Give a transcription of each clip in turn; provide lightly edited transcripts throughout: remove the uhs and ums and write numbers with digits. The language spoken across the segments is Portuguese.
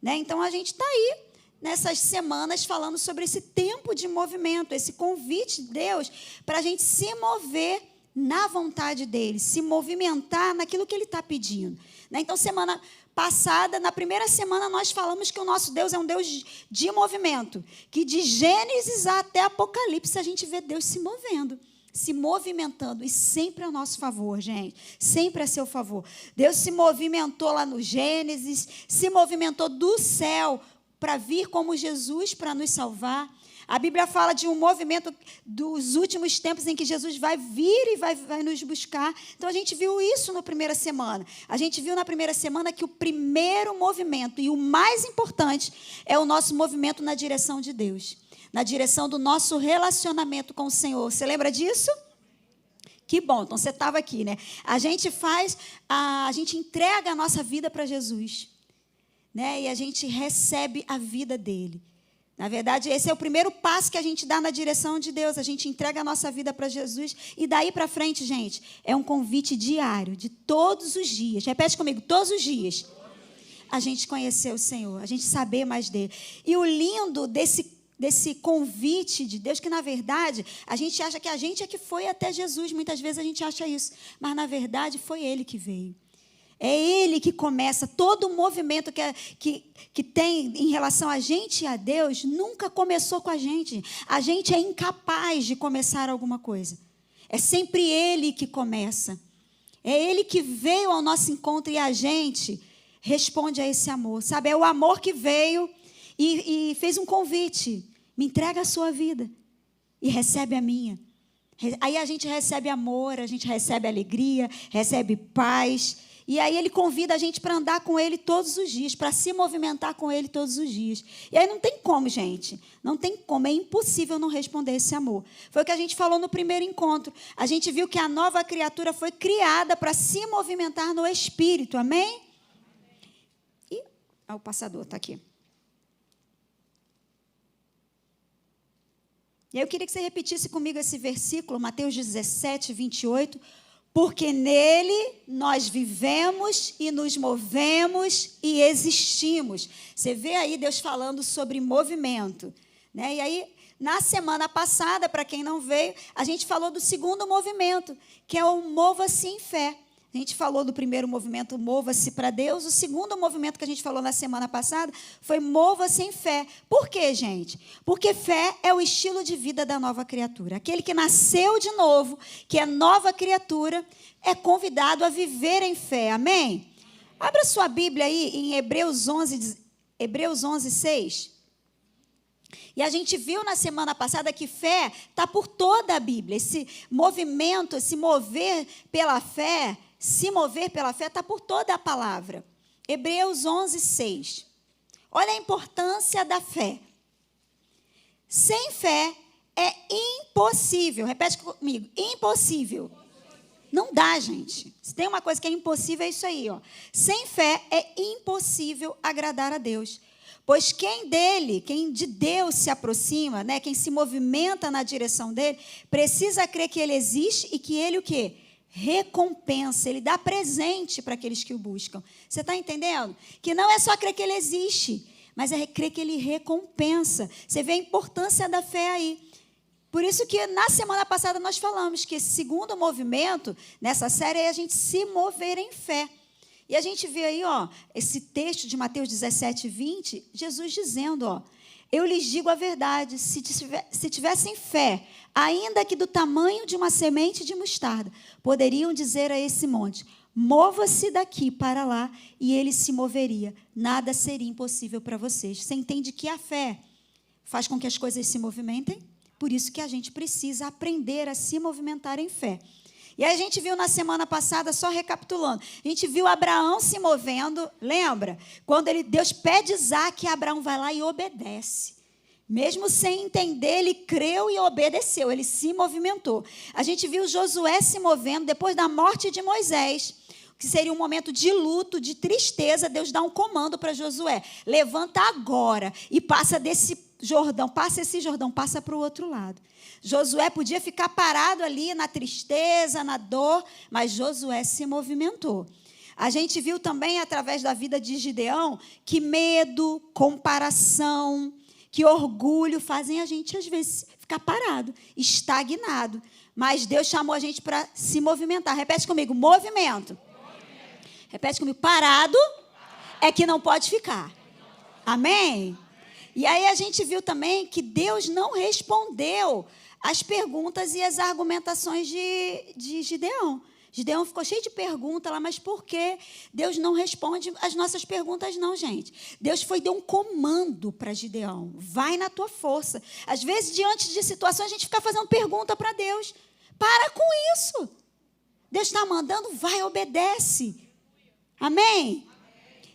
né? Então, a gente está aí, nessas semanas, falando sobre esse tempo de movimento, esse convite de Deus para a gente se mover na vontade dEle, se movimentar naquilo que Ele está pedindo, né? Então, semana passada, na primeira semana, nós falamos que o nosso Deus é um Deus de movimento, que de Gênesis até Apocalipse a gente vê Deus se movendo, se movimentando, e sempre a nosso favor, gente, sempre a seu favor. Deus se movimentou lá no Gênesis, se movimentou do céu para vir como Jesus para nos salvar. A Bíblia fala de um movimento dos últimos tempos em que Jesus vai vir e vai nos buscar. Então, a gente viu isso na primeira semana. A gente viu na primeira semana que o primeiro movimento e o mais importante é o nosso movimento na direção de Deus, na direção do nosso relacionamento com o Senhor. Você lembra disso? Que bom, então você estava aqui, né? A gente entrega a nossa vida para Jesus, né? E a gente recebe a vida dele. Na verdade, esse é o primeiro passo que a gente dá na direção de Deus. A gente entrega a nossa vida para Jesus. E daí para frente, gente, é um convite diário, de todos os dias. Repete comigo, todos os dias. A gente conhecer o Senhor, a gente saber mais dele. E o lindo desse convite de Deus, que na verdade, a gente acha que a gente é que foi até Jesus. Muitas vezes a gente acha isso. Mas na verdade, foi ele que veio. É ele que começa. Todo o movimento que tem em relação a gente e a Deus nunca começou com a gente. A gente é incapaz de começar alguma coisa. É sempre ele que começa. É ele que veio ao nosso encontro e a gente responde a esse amor. Sabe, é o amor que veio e fez um convite. Me entrega a sua vida e recebe a minha. Aí a gente recebe amor, a gente recebe alegria, recebe paz. E aí ele convida a gente para andar com ele todos os dias, para se movimentar com ele todos os dias. E aí não tem como, gente. Não tem como, é impossível não responder esse amor. Foi o que a gente falou no primeiro encontro. A gente viu que a nova criatura foi criada para se movimentar no Espírito, amém? E o passador está aqui. E aí eu queria que você repetisse comigo esse versículo, Mateus 17, 28. Porque nele nós vivemos e nos movemos e existimos. Você vê aí Deus falando sobre movimento, né? E aí, na semana passada, para quem não veio, a gente falou do segundo movimento, que é o mova-se em fé. A gente falou do primeiro movimento, mova-se para Deus. O segundo movimento que a gente falou na semana passada foi mova-se em fé. Por quê, gente? Porque fé é o estilo de vida da nova criatura. Aquele que nasceu de novo, que é nova criatura, é convidado a viver em fé. Amém? Abra sua Bíblia aí em Hebreus 11, 6. E a gente viu na semana passada que fé está por toda a Bíblia. Esse movimento, se mover pela fé está por toda a palavra. Hebreus 11, 6. Olha a importância da fé. Sem fé é impossível. Repete comigo. Impossível. Não dá, gente. Se tem uma coisa que é impossível, é isso aí. Ó. Sem fé é impossível agradar a Deus. Pois quem de Deus se aproxima, né, quem se movimenta na direção dele, precisa crer que ele existe e que ele o quê? Recompensa, ele dá presente para aqueles que o buscam. Você está entendendo? Que não é só crer que ele existe, mas é crer que ele recompensa. Você vê a importância da fé aí. Por isso que na semana passada nós falamos que esse segundo movimento, nessa série, é a gente se mover em fé. E a gente vê aí, ó, esse texto de Mateus 17, 20, Jesus dizendo, ó, eu lhes digo a verdade, se tivessem fé, ainda que do tamanho de uma semente de mostarda, poderiam dizer a esse monte, mova-se daqui para lá, e ele se moveria. Nada seria impossível para vocês. Você entende que a fé faz com que as coisas se movimentem? Por isso que a gente precisa aprender a se movimentar em fé. E aí a gente viu na semana passada, só recapitulando, a gente viu Abraão se movendo, lembra? Quando Deus pede Isaac, Abraão vai lá e obedece. Mesmo sem entender, ele creu e obedeceu, ele se movimentou. A gente viu Josué se movendo depois da morte de Moisés, que seria um momento de luto, de tristeza. Deus dá um comando para Josué, levanta agora e passa esse Jordão passa para o outro lado. Josué podia ficar parado ali na tristeza, na dor, mas Josué se movimentou. A gente viu também, através da vida de Gideão, que medo, comparação, que orgulho fazem a gente, às vezes, ficar parado, estagnado. Mas Deus chamou a gente para se movimentar. Repete comigo, movimento. Repete comigo, parado é que não pode ficar. Amém? E aí a gente viu também que Deus não respondeu as perguntas e as argumentações de Gideão. Gideão ficou cheio de perguntas lá, mas por que Deus não responde as nossas perguntas não, gente? Deus deu um comando para Gideão. Vai na tua força. Às vezes, diante de situações, a gente fica fazendo pergunta para Deus. Para com isso. Deus está mandando, vai, obedece. Amém?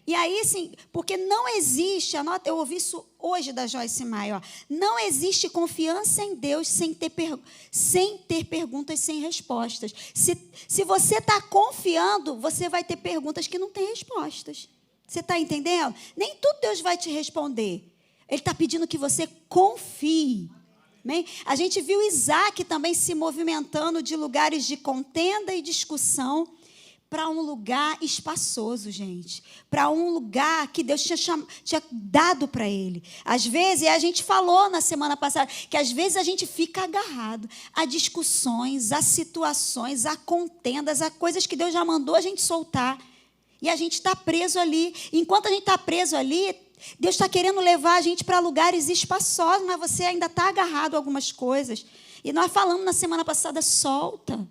E aí, sim, porque não existe, anota, eu ouvi isso hoje da Joyce Meyer, não existe confiança em Deus sem ter perguntas, sem respostas. Se você está confiando, você vai ter perguntas que não têm respostas. Você está entendendo? Nem tudo Deus vai te responder. Ele está pedindo que você confie. Amém? A gente viu Isaac também se movimentando de lugares de contenda e discussão para um lugar espaçoso, gente. Para um lugar que Deus tinha dado para ele. Às vezes, a gente falou na semana passada, que às vezes a gente fica agarrado a discussões, a situações, a contendas, a coisas que Deus já mandou a gente soltar. E a gente está preso ali. Enquanto a gente está preso ali, Deus está querendo levar a gente para lugares espaçosos, mas você ainda está agarrado a algumas coisas. E nós falamos na semana passada, solta.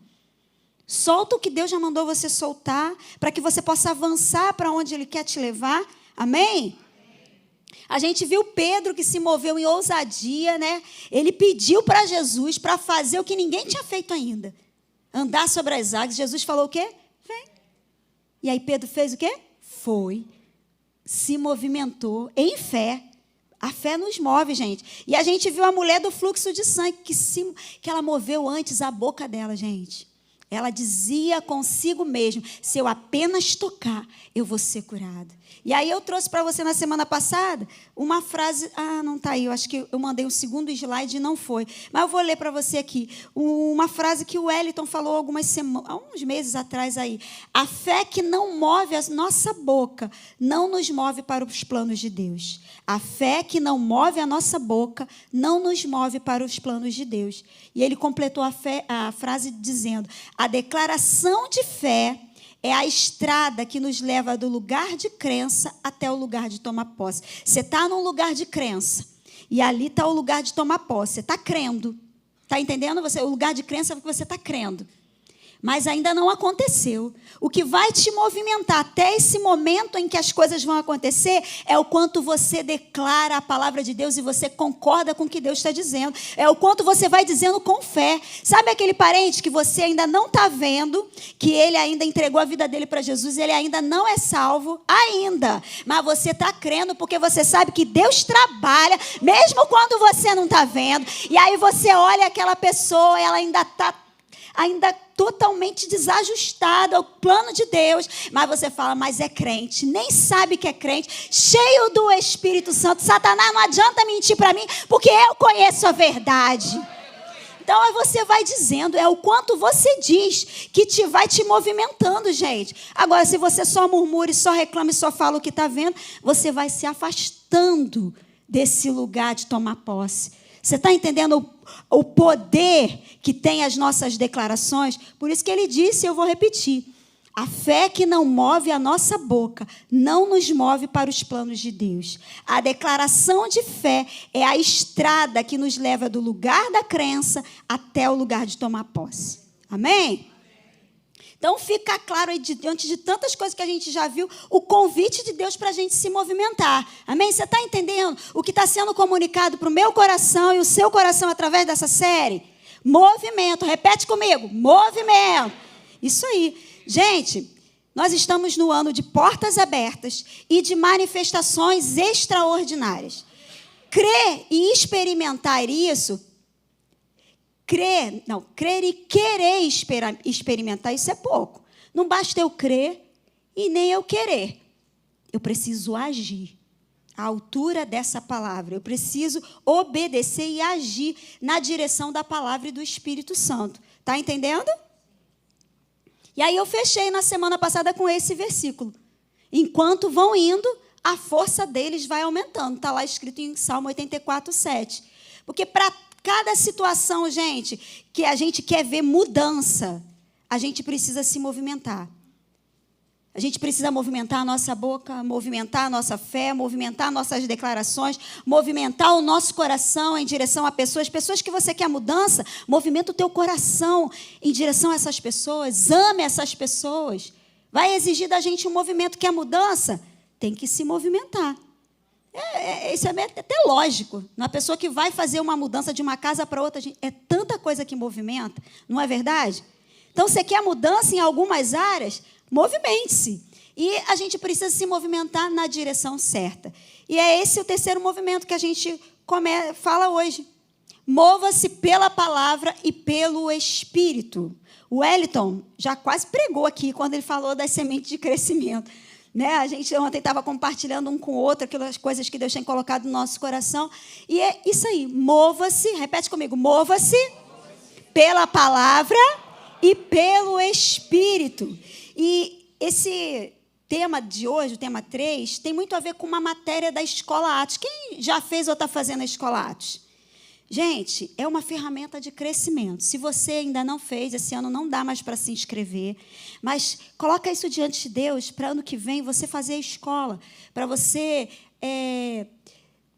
Solta o que Deus já mandou você soltar, para que você possa avançar para onde Ele quer te levar. Amém? A gente viu Pedro que se moveu em ousadia, né? Ele pediu para Jesus para fazer o que ninguém tinha feito ainda. Andar sobre as águas. Jesus falou o quê? Vem. E aí Pedro fez o quê? Foi. Se movimentou em fé. A fé nos move, gente. E a gente viu a mulher do fluxo de sangue, que ela moveu antes a boca dela, gente. Ela dizia consigo mesma, se eu apenas tocar, eu vou ser curada. E aí eu trouxe para você na semana passada uma frase, não está aí, eu acho que eu mandei um segundo slide e não foi. Mas eu vou ler para você aqui, uma frase que o Wellington falou há uns meses atrás aí. A fé que não move a nossa boca, não nos move para os planos de Deus. A fé que não move a nossa boca, não nos move para os planos de Deus. E ele completou a frase dizendo, a declaração de fé é a estrada que nos leva do lugar de crença até o lugar de tomar posse. Você está num lugar de crença e ali está o lugar de tomar posse. Você está crendo. Está entendendo? O lugar de crença é porque você está crendo. Mas ainda não aconteceu. O que vai te movimentar até esse momento em que as coisas vão acontecer é o quanto você declara a palavra de Deus e você concorda com o que Deus está dizendo. É o quanto você vai dizendo com fé. Sabe aquele parente que você ainda não está vendo, que ele ainda entregou a vida dele para Jesus, ele ainda não é salvo, ainda. Mas você está crendo porque você sabe que Deus trabalha, mesmo quando você não está vendo. E aí você olha aquela pessoa, ela ainda está totalmente desajustada ao plano de Deus, mas você fala, mas é crente, nem sabe que é crente, cheio do Espírito Santo. Satanás, não adianta mentir para mim, porque eu conheço a verdade. Então, aí você vai dizendo, é o quanto você diz que vai te movimentando, gente. Agora, se você só murmura e só reclama e só fala o que está vendo, você vai se afastando desse lugar de tomar posse. Você está entendendo o poder que tem as nossas declarações? Por isso que ele disse, eu vou repetir, a fé que não move a nossa boca, não nos move para os planos de Deus. A declaração de fé é a estrada que nos leva do lugar da crença até o lugar de tomar posse. Amém? Então, fica claro aí, diante de tantas coisas que a gente já viu, o convite de Deus para a gente se movimentar. Amém? Você está entendendo o que está sendo comunicado para o meu coração e o seu coração através dessa série? Movimento. Repete comigo. Movimento. Isso aí. Gente, nós estamos no ano de portas abertas e de manifestações extraordinárias. Crer e experimentar isso... Crer e querer experimentar, isso é pouco. Não basta eu crer e nem eu querer. Eu preciso agir à altura dessa palavra. Eu preciso obedecer e agir na direção da palavra e do Espírito Santo. Está entendendo? E aí eu fechei na semana passada com esse versículo. Enquanto vão indo, a força deles vai aumentando. Está lá escrito em Salmo 84:7. Porque para cada situação, gente, que a gente quer ver mudança, a gente precisa se movimentar. A gente precisa movimentar a nossa boca, movimentar a nossa fé, movimentar nossas declarações, movimentar o nosso coração em direção a pessoas. Pessoas que você quer mudança, movimenta o teu coração em direção a essas pessoas. Ame essas pessoas. Vai exigir da gente um movimento. Quer mudança? Tem que se movimentar. Isso é até lógico. Uma pessoa que vai fazer uma mudança de uma casa para outra, é tanta coisa que movimenta, não é verdade? Então, você quer mudança em algumas áreas? Movimente-se. E a gente precisa se movimentar na direção certa. E é esse o terceiro movimento que a gente fala hoje. Mova-se pela palavra e pelo Espírito. O Wellington já quase pregou aqui quando ele falou das sementes de crescimento. Né? A gente ontem estava compartilhando um com o outro aquelas coisas que Deus tem colocado no nosso coração. E é isso aí. Mova-se, repete comigo, mova-se pela palavra e pelo Espírito. E esse tema de hoje, o tema 3, tem muito a ver com uma matéria da Escola Atos. Quem já fez ou está fazendo a Escola Atos? Gente, é uma ferramenta de crescimento. Se você ainda não fez, esse ano não dá mais para se inscrever. Mas coloca isso diante de Deus para ano que vem você fazer a escola. Para você...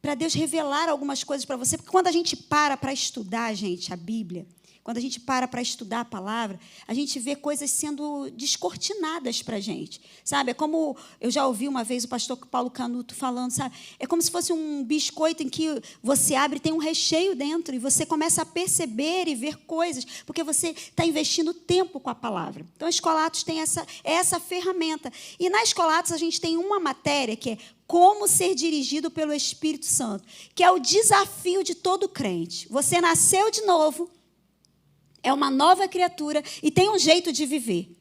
para Deus revelar algumas coisas para você. Porque quando a gente para estudar, gente, a Bíblia... Quando a gente para estudar a palavra, a gente vê coisas sendo descortinadas para a gente. Sabe? É como eu já ouvi uma vez o pastor Paulo Canuto falando, sabe? É como se fosse um biscoito em que você abre e tem um recheio dentro e você começa a perceber e ver coisas, porque você está investindo tempo com a palavra. Então, a Escola Atos tem essa ferramenta. E na Escola Atos a gente tem uma matéria que é como ser dirigido pelo Espírito Santo, que é o desafio de todo crente. Você nasceu de novo, é uma nova criatura e tem um jeito de viver.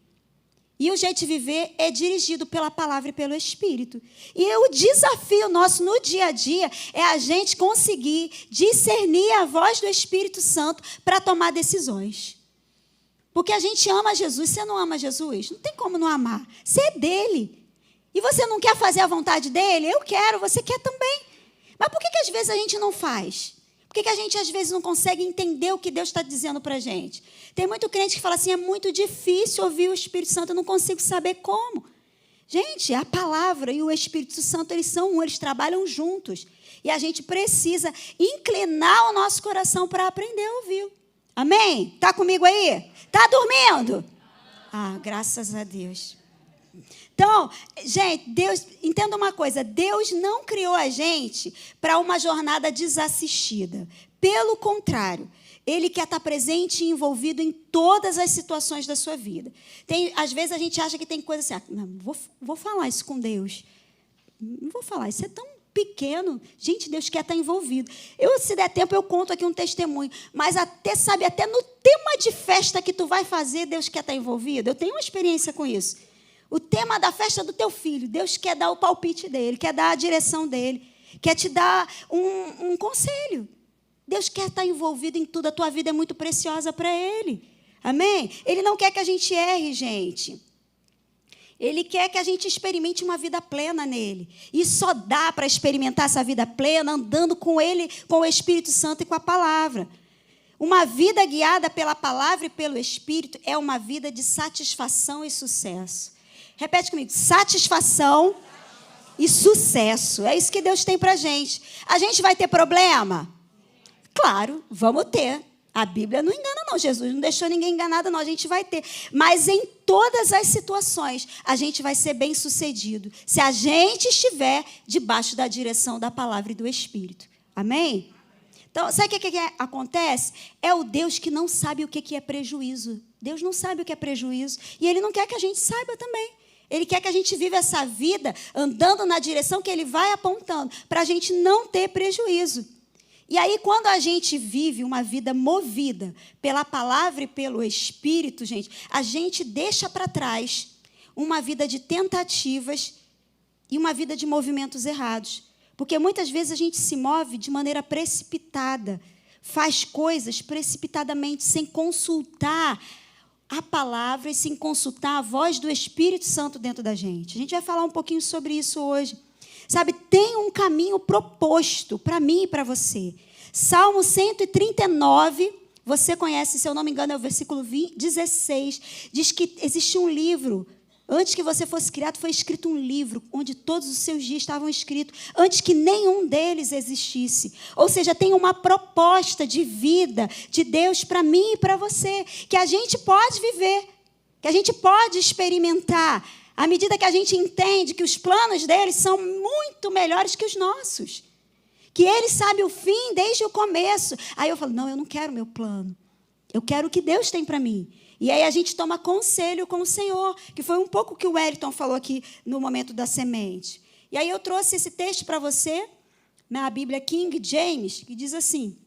E o jeito de viver é dirigido pela palavra e pelo Espírito. E o desafio nosso no dia a dia é a gente conseguir discernir a voz do Espírito Santo para tomar decisões. Porque a gente ama Jesus. Você não ama Jesus? Não tem como não amar. Você é dele. E você não quer fazer a vontade dele? Eu quero, você quer também. Mas por que às vezes a gente não faz? Por que a gente, às vezes, não consegue entender o que Deus está dizendo para a gente? Tem muito crente que fala assim, é muito difícil ouvir o Espírito Santo, eu não consigo saber como. Gente, a palavra e o Espírito Santo, eles são um, eles trabalham juntos. E a gente precisa inclinar o nosso coração para aprender a ouvi-lo. Amém? Está comigo aí? Está dormindo? Ah, graças a Deus. Então, gente, entenda uma coisa, Deus não criou a gente para uma jornada desassistida. Pelo contrário, Ele quer estar presente e envolvido em todas as situações da sua vida. Às vezes a gente acha que tem coisa assim, não vou falar isso com Deus. Não vou falar, isso é tão pequeno. Gente, Deus quer estar envolvido. Se der tempo, eu conto aqui um testemunho. Mas até no tema de festa que tu vai fazer, Deus quer estar envolvido. Eu tenho uma experiência com isso. O tema da festa do teu filho, Deus quer dar o palpite dele, quer dar a direção dele, quer te dar um conselho. Deus quer estar envolvido em tudo, a tua vida é muito preciosa para Ele. Amém? Ele não quer que a gente erre, gente. Ele quer que a gente experimente uma vida plena nele. E só dá para experimentar essa vida plena andando com Ele, com o Espírito Santo e com a palavra. Uma vida guiada pela palavra e pelo Espírito é uma vida de satisfação e sucesso. Repete comigo, satisfação e sucesso. É isso que Deus tem para a gente. A gente vai ter problema? Claro, vamos ter. A Bíblia não engana, não. Jesus não deixou ninguém enganado, não. A gente vai ter. Mas em todas as situações, a gente vai ser bem-sucedido. Se a gente estiver debaixo da direção da palavra e do Espírito. Amém? Então, sabe o que acontece? É o Deus que não sabe o que é prejuízo. Deus não sabe o que é prejuízo. E Ele não quer que a gente saiba também. Ele quer que a gente viva essa vida andando na direção que Ele vai apontando, para a gente não ter prejuízo. E aí, quando a gente vive uma vida movida pela palavra e pelo Espírito, gente, a gente deixa para trás uma vida de tentativas e uma vida de movimentos errados. Porque muitas vezes a gente se move de maneira precipitada, faz coisas precipitadamente, sem consultar a palavra e sem consultar a voz do Espírito Santo dentro da gente. A gente vai falar um pouquinho sobre isso hoje. Sabe, tem um caminho proposto para mim e para você. Salmo 139, você conhece, se eu não me engano, é o versículo 16, diz que existe um livro. Antes que você fosse criado, foi escrito um livro, onde todos os seus dias estavam escritos, antes que nenhum deles existisse. Ou seja, tem uma proposta de vida de Deus para mim e para você, que a gente pode viver, que a gente pode experimentar, à medida que a gente entende que os planos deles são muito melhores que os nossos, que ele sabe o fim desde o começo. Aí eu falo, não, eu não quero meu plano, eu quero o que Deus tem para mim. E aí a gente toma conselho com o Senhor, que foi um pouco o que o Wellington falou aqui no momento da semente. E aí eu trouxe esse texto para você, na Bíblia King James, que diz assim: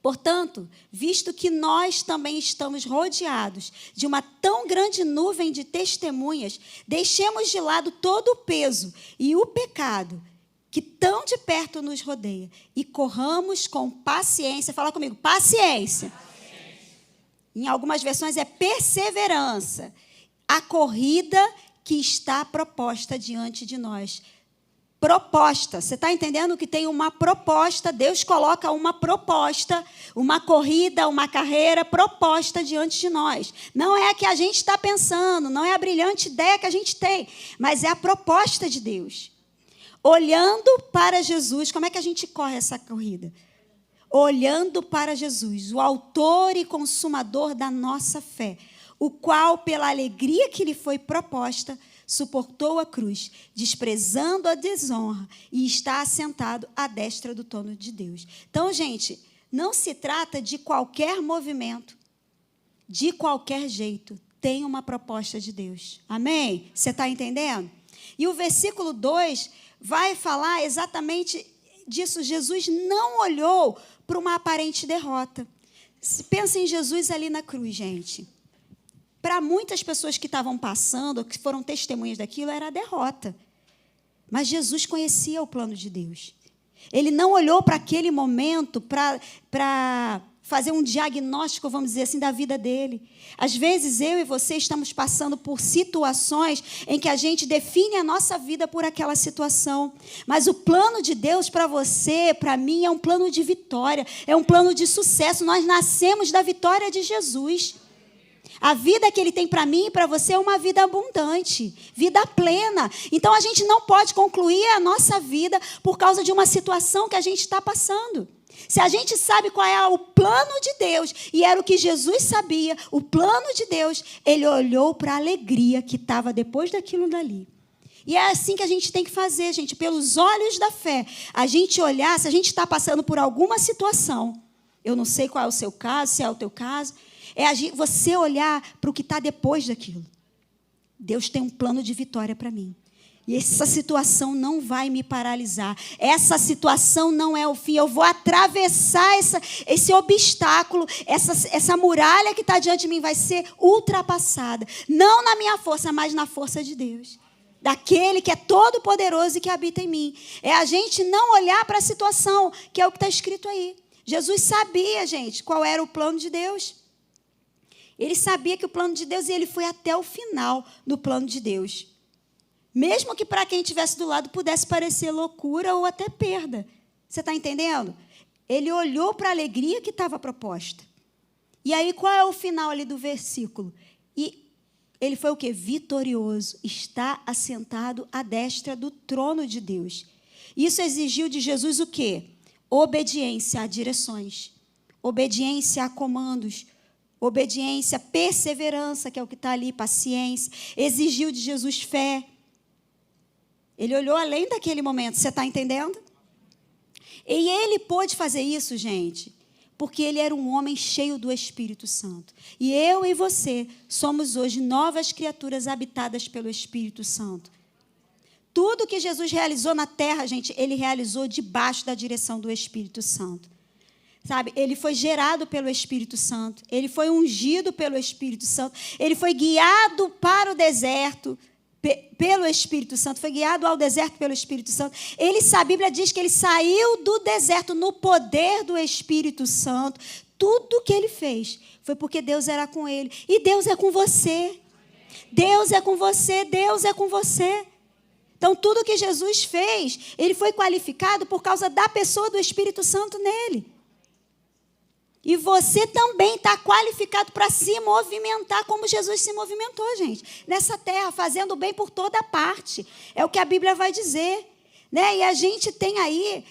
portanto, visto que nós também estamos rodeados de uma tão grande nuvem de testemunhas, deixemos de lado todo o peso e o pecado que tão de perto nos rodeia e corramos com paciência. Fala comigo, paciência. Em algumas versões é perseverança. A corrida que está proposta diante de nós. Proposta. Você está entendendo que tem uma proposta? Deus coloca uma proposta, uma corrida, uma carreira proposta diante de nós. Não é a que a gente está pensando, não é a brilhante ideia que a gente tem, mas é a proposta de Deus. Olhando para Jesus, como é que a gente corre essa corrida? Olhando para Jesus, o autor e consumador da nossa fé, o qual, pela alegria que lhe foi proposta, suportou a cruz, desprezando a desonra, e está assentado à destra do trono de Deus. Então, gente, não se trata de qualquer movimento, de qualquer jeito. Tem uma proposta de Deus. Amém? Você está entendendo? E o versículo 2 vai falar exatamente disso. Jesus não olhou para uma aparente derrota. Pensa em Jesus ali na cruz, gente. Para muitas pessoas que estavam passando, que foram testemunhas daquilo, era a derrota. Mas Jesus conhecia o plano de Deus. Ele não olhou para aquele momento para fazer um diagnóstico, vamos dizer assim, da vida dele. Às vezes, eu e você estamos passando por situações em que a gente define a nossa vida por aquela situação. Mas o plano de Deus para você, para mim, é um plano de vitória, é um plano de sucesso. Nós nascemos da vitória de Jesus. A vida que Ele tem para mim e para você é uma vida abundante, vida plena. Então, a gente não pode concluir a nossa vida por causa de uma situação que a gente está passando. Se a gente sabe qual é o plano de Deus, e era o que Jesus sabia, o plano de Deus, Ele olhou para a alegria que estava depois daquilo dali. E é assim que a gente tem que fazer, gente, pelos olhos da fé. A gente olhar, se a gente está passando por alguma situação, eu não sei qual é o seu caso, se é o teu caso, você olhar para o que está depois daquilo. Deus tem um plano de vitória para mim. E essa situação não vai me paralisar. Essa situação não é o fim. Eu vou atravessar esse obstáculo. Essa muralha que está diante de mim vai ser ultrapassada. Não na minha força, mas na força de Deus. Daquele que é todo poderoso e que habita em mim. É a gente não olhar para a situação, que é o que está escrito aí. Jesus sabia, gente, qual era o plano de Deus. Ele sabia que o plano de Deus, e ele foi até o final do plano de Deus. Mesmo que para quem estivesse do lado pudesse parecer loucura ou até perda. Você está entendendo? Ele olhou para a alegria que estava proposta. E aí, qual é o final ali do versículo? E ele foi o quê? Vitorioso. Está assentado à destra do trono de Deus. Isso exigiu de Jesus o quê? Obediência a direções. Obediência a comandos. Obediência, perseverança, que é o que está ali, paciência. Exigiu de Jesus fé. Ele olhou além daquele momento, você está entendendo? E ele pôde fazer isso, gente, porque ele era um homem cheio do Espírito Santo. E eu e você somos hoje novas criaturas habitadas pelo Espírito Santo. Tudo que Jesus realizou na terra, gente, ele realizou debaixo da direção do Espírito Santo. Sabe, ele foi gerado pelo Espírito Santo, ele foi ungido pelo Espírito Santo, ele foi guiado para o deserto pelo Espírito Santo, foi guiado ao deserto pelo Espírito Santo. A Bíblia diz que ele saiu do deserto no poder do Espírito Santo. tudo que ele fez foi porque Deus era com ele. E Deus é com você. Deus é com você, Deus é com você. Então, tudo que Jesus fez, ele foi qualificado por causa da pessoa do Espírito Santo nele. E você também está qualificado para se movimentar como Jesus se movimentou, gente. Nessa terra, fazendo o bem por toda parte. É o que a Bíblia vai dizer. Né? E a gente tem aí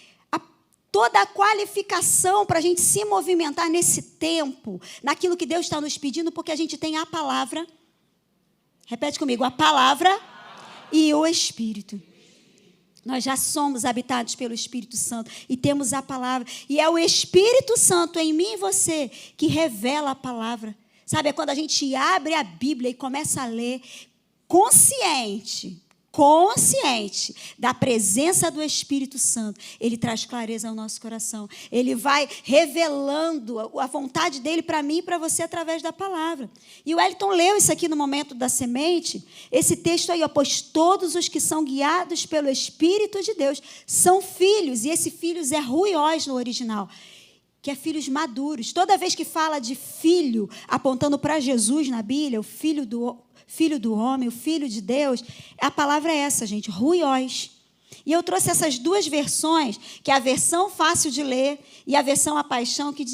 toda a qualificação para a gente se movimentar nesse tempo, naquilo que Deus está nos pedindo, porque a gente tem a palavra. Repete comigo, a palavra e o Espírito. Nós já somos habitados pelo Espírito Santo e temos a palavra. E é o Espírito Santo em mim e você que revela a palavra. Sabe, é quando a gente abre a Bíblia e começa a ler consciente da presença do Espírito Santo. Ele traz clareza ao nosso coração. Ele vai revelando a vontade dele para mim e para você através da palavra. E o Wellington leu isso aqui no momento da semente, esse texto aí, ó, pois todos os que são guiados pelo Espírito de Deus são filhos, e esse filhos é ruiós no original, que é filhos maduros. Toda vez que fala de filho, apontando para Jesus na Bíblia, o filho do homem, o Filho de Deus, a palavra é essa, gente, ruiós. E eu trouxe essas duas versões, que é a versão fácil de ler e a versão A Paixão, que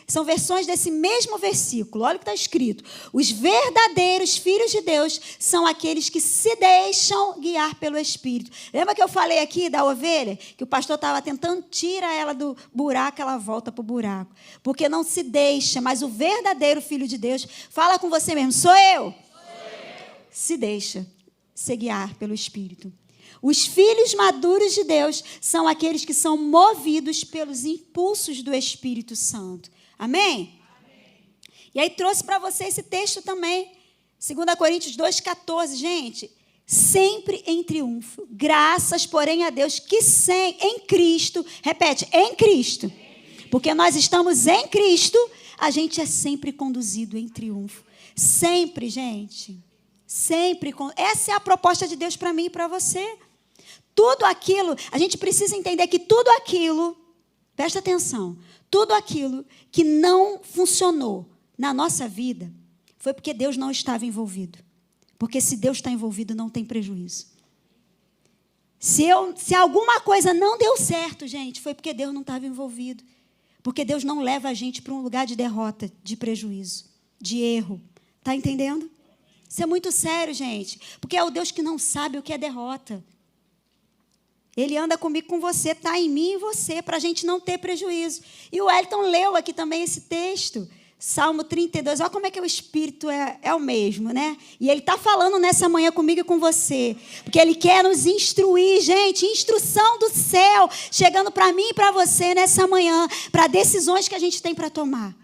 são versões desse mesmo versículo. Olha o que está escrito. Os verdadeiros filhos de Deus são aqueles que se deixam guiar pelo Espírito. Lembra que eu falei aqui da ovelha? Que o pastor estava tentando tirar ela do buraco, ela volta para o buraco. Porque não se deixa, mas o verdadeiro filho de Deus, fala com você mesmo, sou eu. Se deixa se guiar pelo Espírito. Os filhos maduros de Deus são aqueles que são movidos pelos impulsos do Espírito Santo. Amém? Amém. E aí trouxe para você esse texto também. 2 Coríntios 2,14. Gente, sempre em triunfo. Graças, porém, a Deus que em Cristo, repete, em Cristo. Porque nós estamos em Cristo, a gente é sempre conduzido em triunfo. Sempre, gente. Sempre. Essa é a proposta de Deus para mim e para você. Tudo aquilo, a gente precisa entender que tudo aquilo, presta atenção, tudo aquilo que não funcionou na nossa vida foi porque Deus não estava envolvido. Porque se Deus está envolvido, não tem prejuízo. Se alguma coisa não deu certo, gente, foi porque Deus não estava envolvido. Porque Deus não leva a gente para um lugar de derrota, de prejuízo, de erro. Está entendendo? Isso é muito sério, gente, porque é o Deus que não sabe o que é derrota. Ele anda comigo, com você, está em mim e você, para a gente não ter prejuízo. E o Wellington leu aqui também esse texto, Salmo 32, olha como é que o Espírito é o mesmo, né? E ele está falando nessa manhã comigo e com você, porque ele quer nos instruir, gente, instrução do céu, chegando para mim e para você nessa manhã, para decisões que a gente tem para tomar.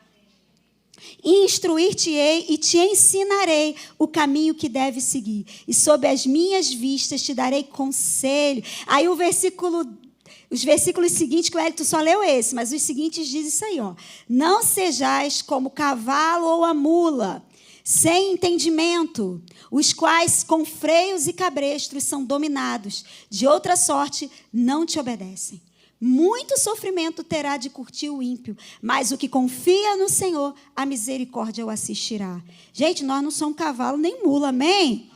Instruir-te-ei e te ensinarei o caminho que deve seguir. E sob as minhas vistas te darei conselho. Aí os versículos seguintes, que o Hélito só leu esse, mas os seguintes dizem isso aí, ó. Não sejais como o cavalo ou a mula, sem entendimento, os quais com freios e cabrestros são dominados. De outra sorte, não te obedecem. Muito sofrimento terá de curtir o ímpio, mas o que confia no Senhor, a misericórdia o assistirá. Gente, nós não somos cavalo nem mula, amém?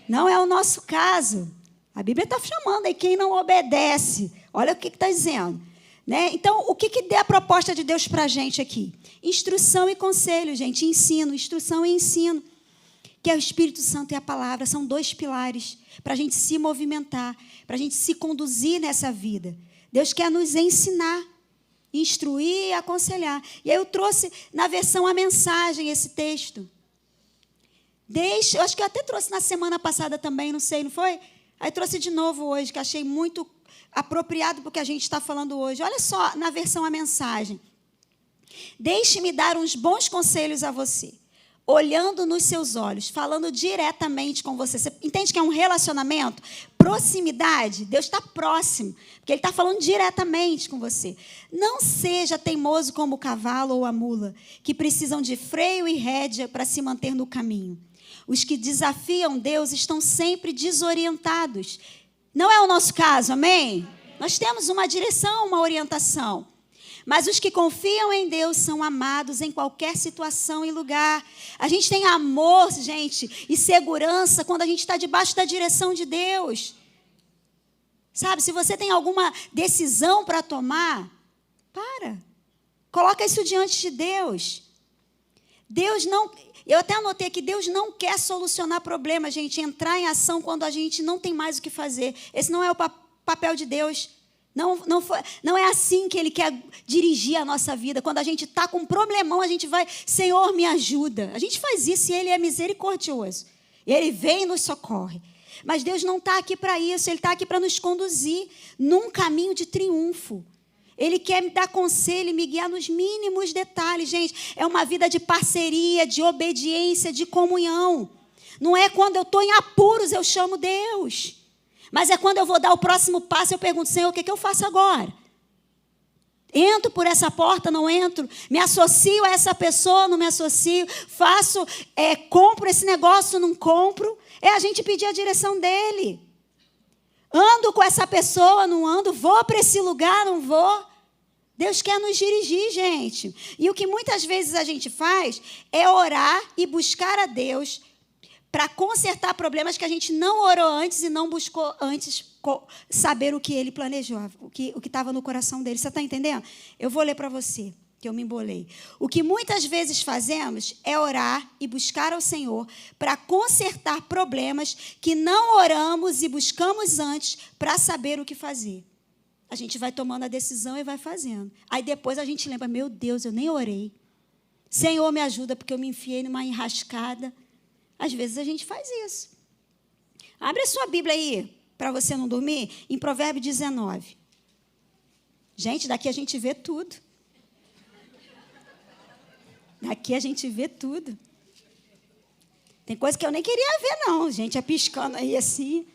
Não é o nosso caso. A Bíblia está chamando aí quem não obedece. Olha o que está dizendo. Né? Então, o que é a proposta de Deus para a gente aqui? Instrução e conselho, gente. Ensino, instrução e ensino. Que é o Espírito Santo e a palavra. São dois pilares para a gente se movimentar, para a gente se conduzir nessa vida. Deus quer nos ensinar, instruir e aconselhar. E aí eu trouxe na versão A Mensagem esse texto. Eu acho que eu até trouxe na semana passada também, não sei, não foi? Aí trouxe de novo hoje, que achei muito apropriado para o que a gente está falando hoje. Olha só, na versão A Mensagem. Deixe-me dar uns bons conselhos a você, olhando nos seus olhos, falando diretamente com você. Você entende que é um relacionamento? Proximidade, Deus está próximo, porque Ele está falando diretamente com você. Não seja teimoso como o cavalo ou a mula, que precisam de freio e rédea para se manter no caminho. Os que desafiam Deus estão sempre desorientados. Não é o nosso caso, amém? Nós temos uma direção, uma orientação. Mas os que confiam em Deus são amados em qualquer situação e lugar. A gente tem amor, gente, e segurança quando a gente está debaixo da direção de Deus. Sabe, se você tem alguma decisão para tomar, coloca isso diante de Deus. Deus não... Eu até anotei que Deus não quer solucionar problemas, gente, entrar em ação quando a gente não tem mais o que fazer. Esse não é o papel de Deus. Não é assim que Ele quer dirigir a nossa vida. Quando a gente está com um problemão, a gente vai, Senhor, me ajuda. A gente faz isso e Ele é misericordioso. Ele vem e nos socorre. Mas Deus não está aqui para isso. Ele está aqui para nos conduzir num caminho de triunfo. Ele quer me dar conselho e me guiar nos mínimos detalhes. Gente, é uma vida de parceria, de obediência, de comunhão. Não é quando eu estou em apuros, eu chamo Deus. Mas é quando eu vou dar o próximo passo, eu pergunto, Senhor, o que eu faço agora? Entro por essa porta, não entro? Me associo a essa pessoa, não me associo? Compro esse negócio, não compro? É a gente pedir a direção dele. Ando com essa pessoa, não ando? Vou para esse lugar, não vou? Deus quer nos dirigir, gente. E o que muitas vezes a gente faz é orar e buscar a Deus para consertar problemas que a gente não orou antes e não buscou antes saber o que ele planejou, o que estava no coração dele. Você está entendendo? Eu vou ler para você, que eu me embolei. O que muitas vezes fazemos é orar e buscar ao Senhor para consertar problemas que não oramos e buscamos antes para saber o que fazer. A gente vai tomando a decisão e vai fazendo. Aí depois a gente lembra, meu Deus, eu nem orei. Senhor, me ajuda, porque eu me enfiei numa enrascada. Às vezes a gente faz isso. Abre a sua Bíblia aí, para você não dormir, em Provérbios 19. Gente, daqui a gente vê tudo. Daqui a gente vê tudo. Tem coisa que eu nem queria ver, não. Gente, piscando aí assim.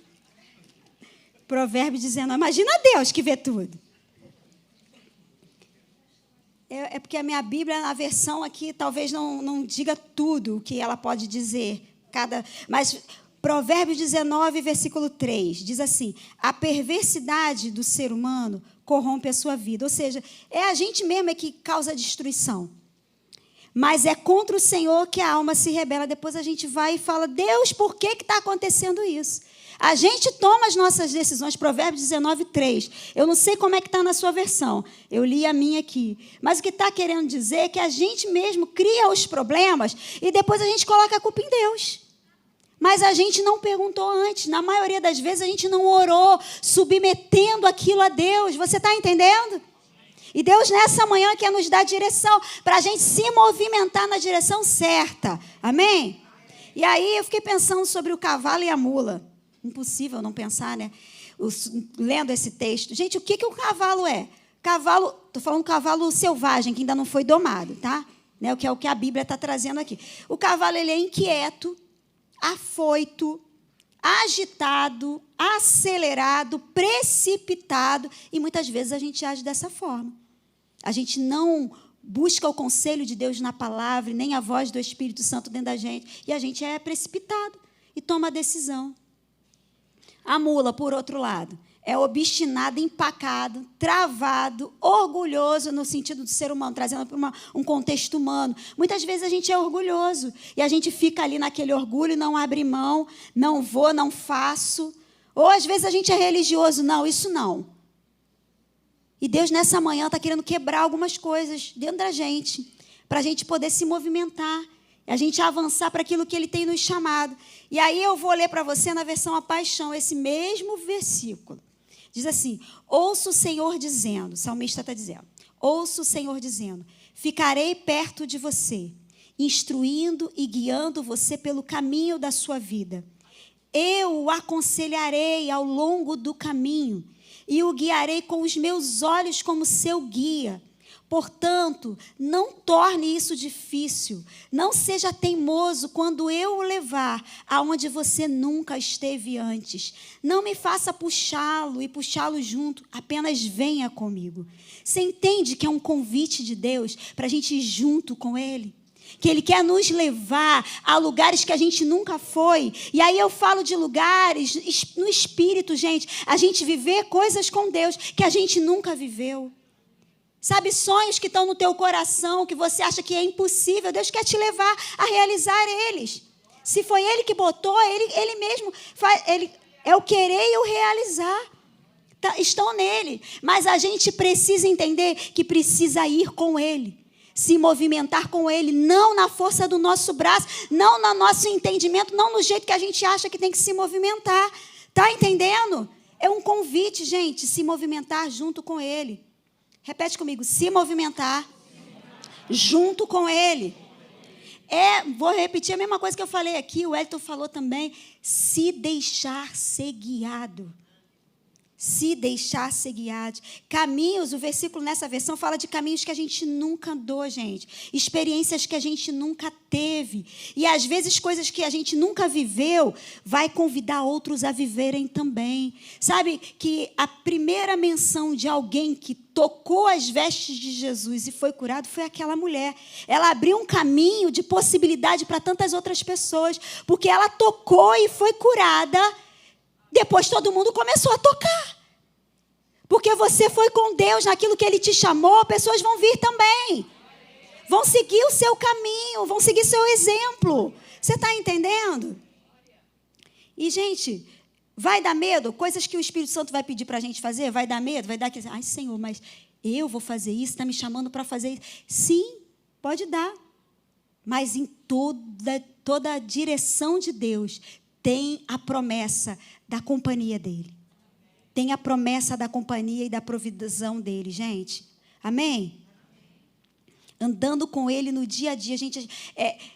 Provérbios 19. Imagina Deus que vê tudo. É porque a minha Bíblia, na versão aqui, talvez não diga tudo o que ela pode dizer. Mas Provérbios 19, versículo 3, diz assim, a perversidade do ser humano corrompe a sua vida. Ou seja, é a gente mesmo que causa destruição. Mas é contra o Senhor que a alma se rebela. Depois a gente vai e fala, Deus, por que está acontecendo isso? A gente toma as nossas decisões, Provérbios 19, 3. Eu não sei como é que está na sua versão. Eu li a minha aqui. Mas o que está querendo dizer é que a gente mesmo cria os problemas e depois a gente coloca a culpa em Deus. Mas a gente não perguntou antes. Na maioria das vezes a gente não orou, submetendo aquilo a Deus. Você está entendendo? E Deus nessa manhã quer nos dar direção para a gente se movimentar na direção certa. Amém? E aí eu fiquei pensando sobre o cavalo e a mula. Impossível não pensar, né? Lendo esse texto. Gente, o que o cavalo é? Cavalo, estou falando cavalo selvagem, que ainda não foi domado, tá? Né? Que é o que a Bíblia está trazendo aqui. O cavalo, ele é inquieto, afoito, agitado, acelerado, precipitado. E muitas vezes a gente age dessa forma. A gente não busca o conselho de Deus na palavra, nem a voz do Espírito Santo dentro da gente. E a gente é precipitado e toma a decisão. A mula, por outro lado, é obstinado, empacado, travado, orgulhoso no sentido do ser humano, trazendo para um contexto humano. Muitas vezes a gente é orgulhoso e a gente fica ali naquele orgulho, não abre mão, não vou, não faço. Ou às vezes a gente é religioso, não, isso não. E Deus nessa manhã está querendo quebrar algumas coisas dentro da gente, para a gente poder se movimentar. A gente avançar para aquilo que Ele tem nos chamado. E aí eu vou ler para você na versão A Paixão, esse mesmo versículo. Diz assim, ouço o Senhor dizendo, o salmista está dizendo, ouço o Senhor dizendo, ficarei perto de você, instruindo e guiando você pelo caminho da sua vida. Eu o aconselharei ao longo do caminho e o guiarei com os meus olhos como seu guia. Portanto, não torne isso difícil. Não seja teimoso quando eu o levar aonde você nunca esteve antes. Não me faça puxá-lo e puxá-lo junto. Apenas venha comigo. Você entende que é um convite de Deus para a gente ir junto com Ele? Que Ele quer nos levar a lugares que a gente nunca foi. E aí eu falo de lugares no espírito, gente. A gente viver coisas com Deus que a gente nunca viveu. Sabe, sonhos que estão no teu coração, que você acha que é impossível, Deus quer te levar a realizar eles. Se foi Ele que botou, Ele mesmo faz, é o querer e o realizar. Estão nele. Mas a gente precisa entender que precisa ir com Ele. Se movimentar com Ele, não na força do nosso braço, não no nosso entendimento, não no jeito que a gente acha que tem que se movimentar. Está entendendo? É um convite, gente, se movimentar junto com Ele. Repete comigo, se movimentar junto com Ele. Vou repetir a mesma coisa que eu falei aqui, o Elton falou também, se deixar ser guiado. Se deixar ser guiado. Caminhos, o versículo nessa versão fala de caminhos que a gente nunca andou, gente. Experiências que a gente nunca teve. E às vezes coisas que a gente nunca viveu, vai convidar outros a viverem também. Sabe que a primeira menção de alguém que tocou as vestes de Jesus e foi curado foi aquela mulher. Ela abriu um caminho de possibilidade para tantas outras pessoas, porque ela tocou e foi curada. Depois todo mundo começou a tocar. Porque você foi com Deus naquilo que Ele te chamou, pessoas vão vir também. Vão seguir o seu caminho, vão seguir seu exemplo. Você está entendendo? E, gente, vai dar medo? Coisas que o Espírito Santo vai pedir para a gente fazer, vai dar medo? Vai dar aquele, ai, Senhor, mas eu vou fazer isso? Está me chamando para fazer isso? Sim, pode dar. Mas em toda a direção de Deus, tem a promessa da companhia dele. Tem a promessa da companhia e da provisão dele, gente. Amém? Andando com ele no dia a dia, gente,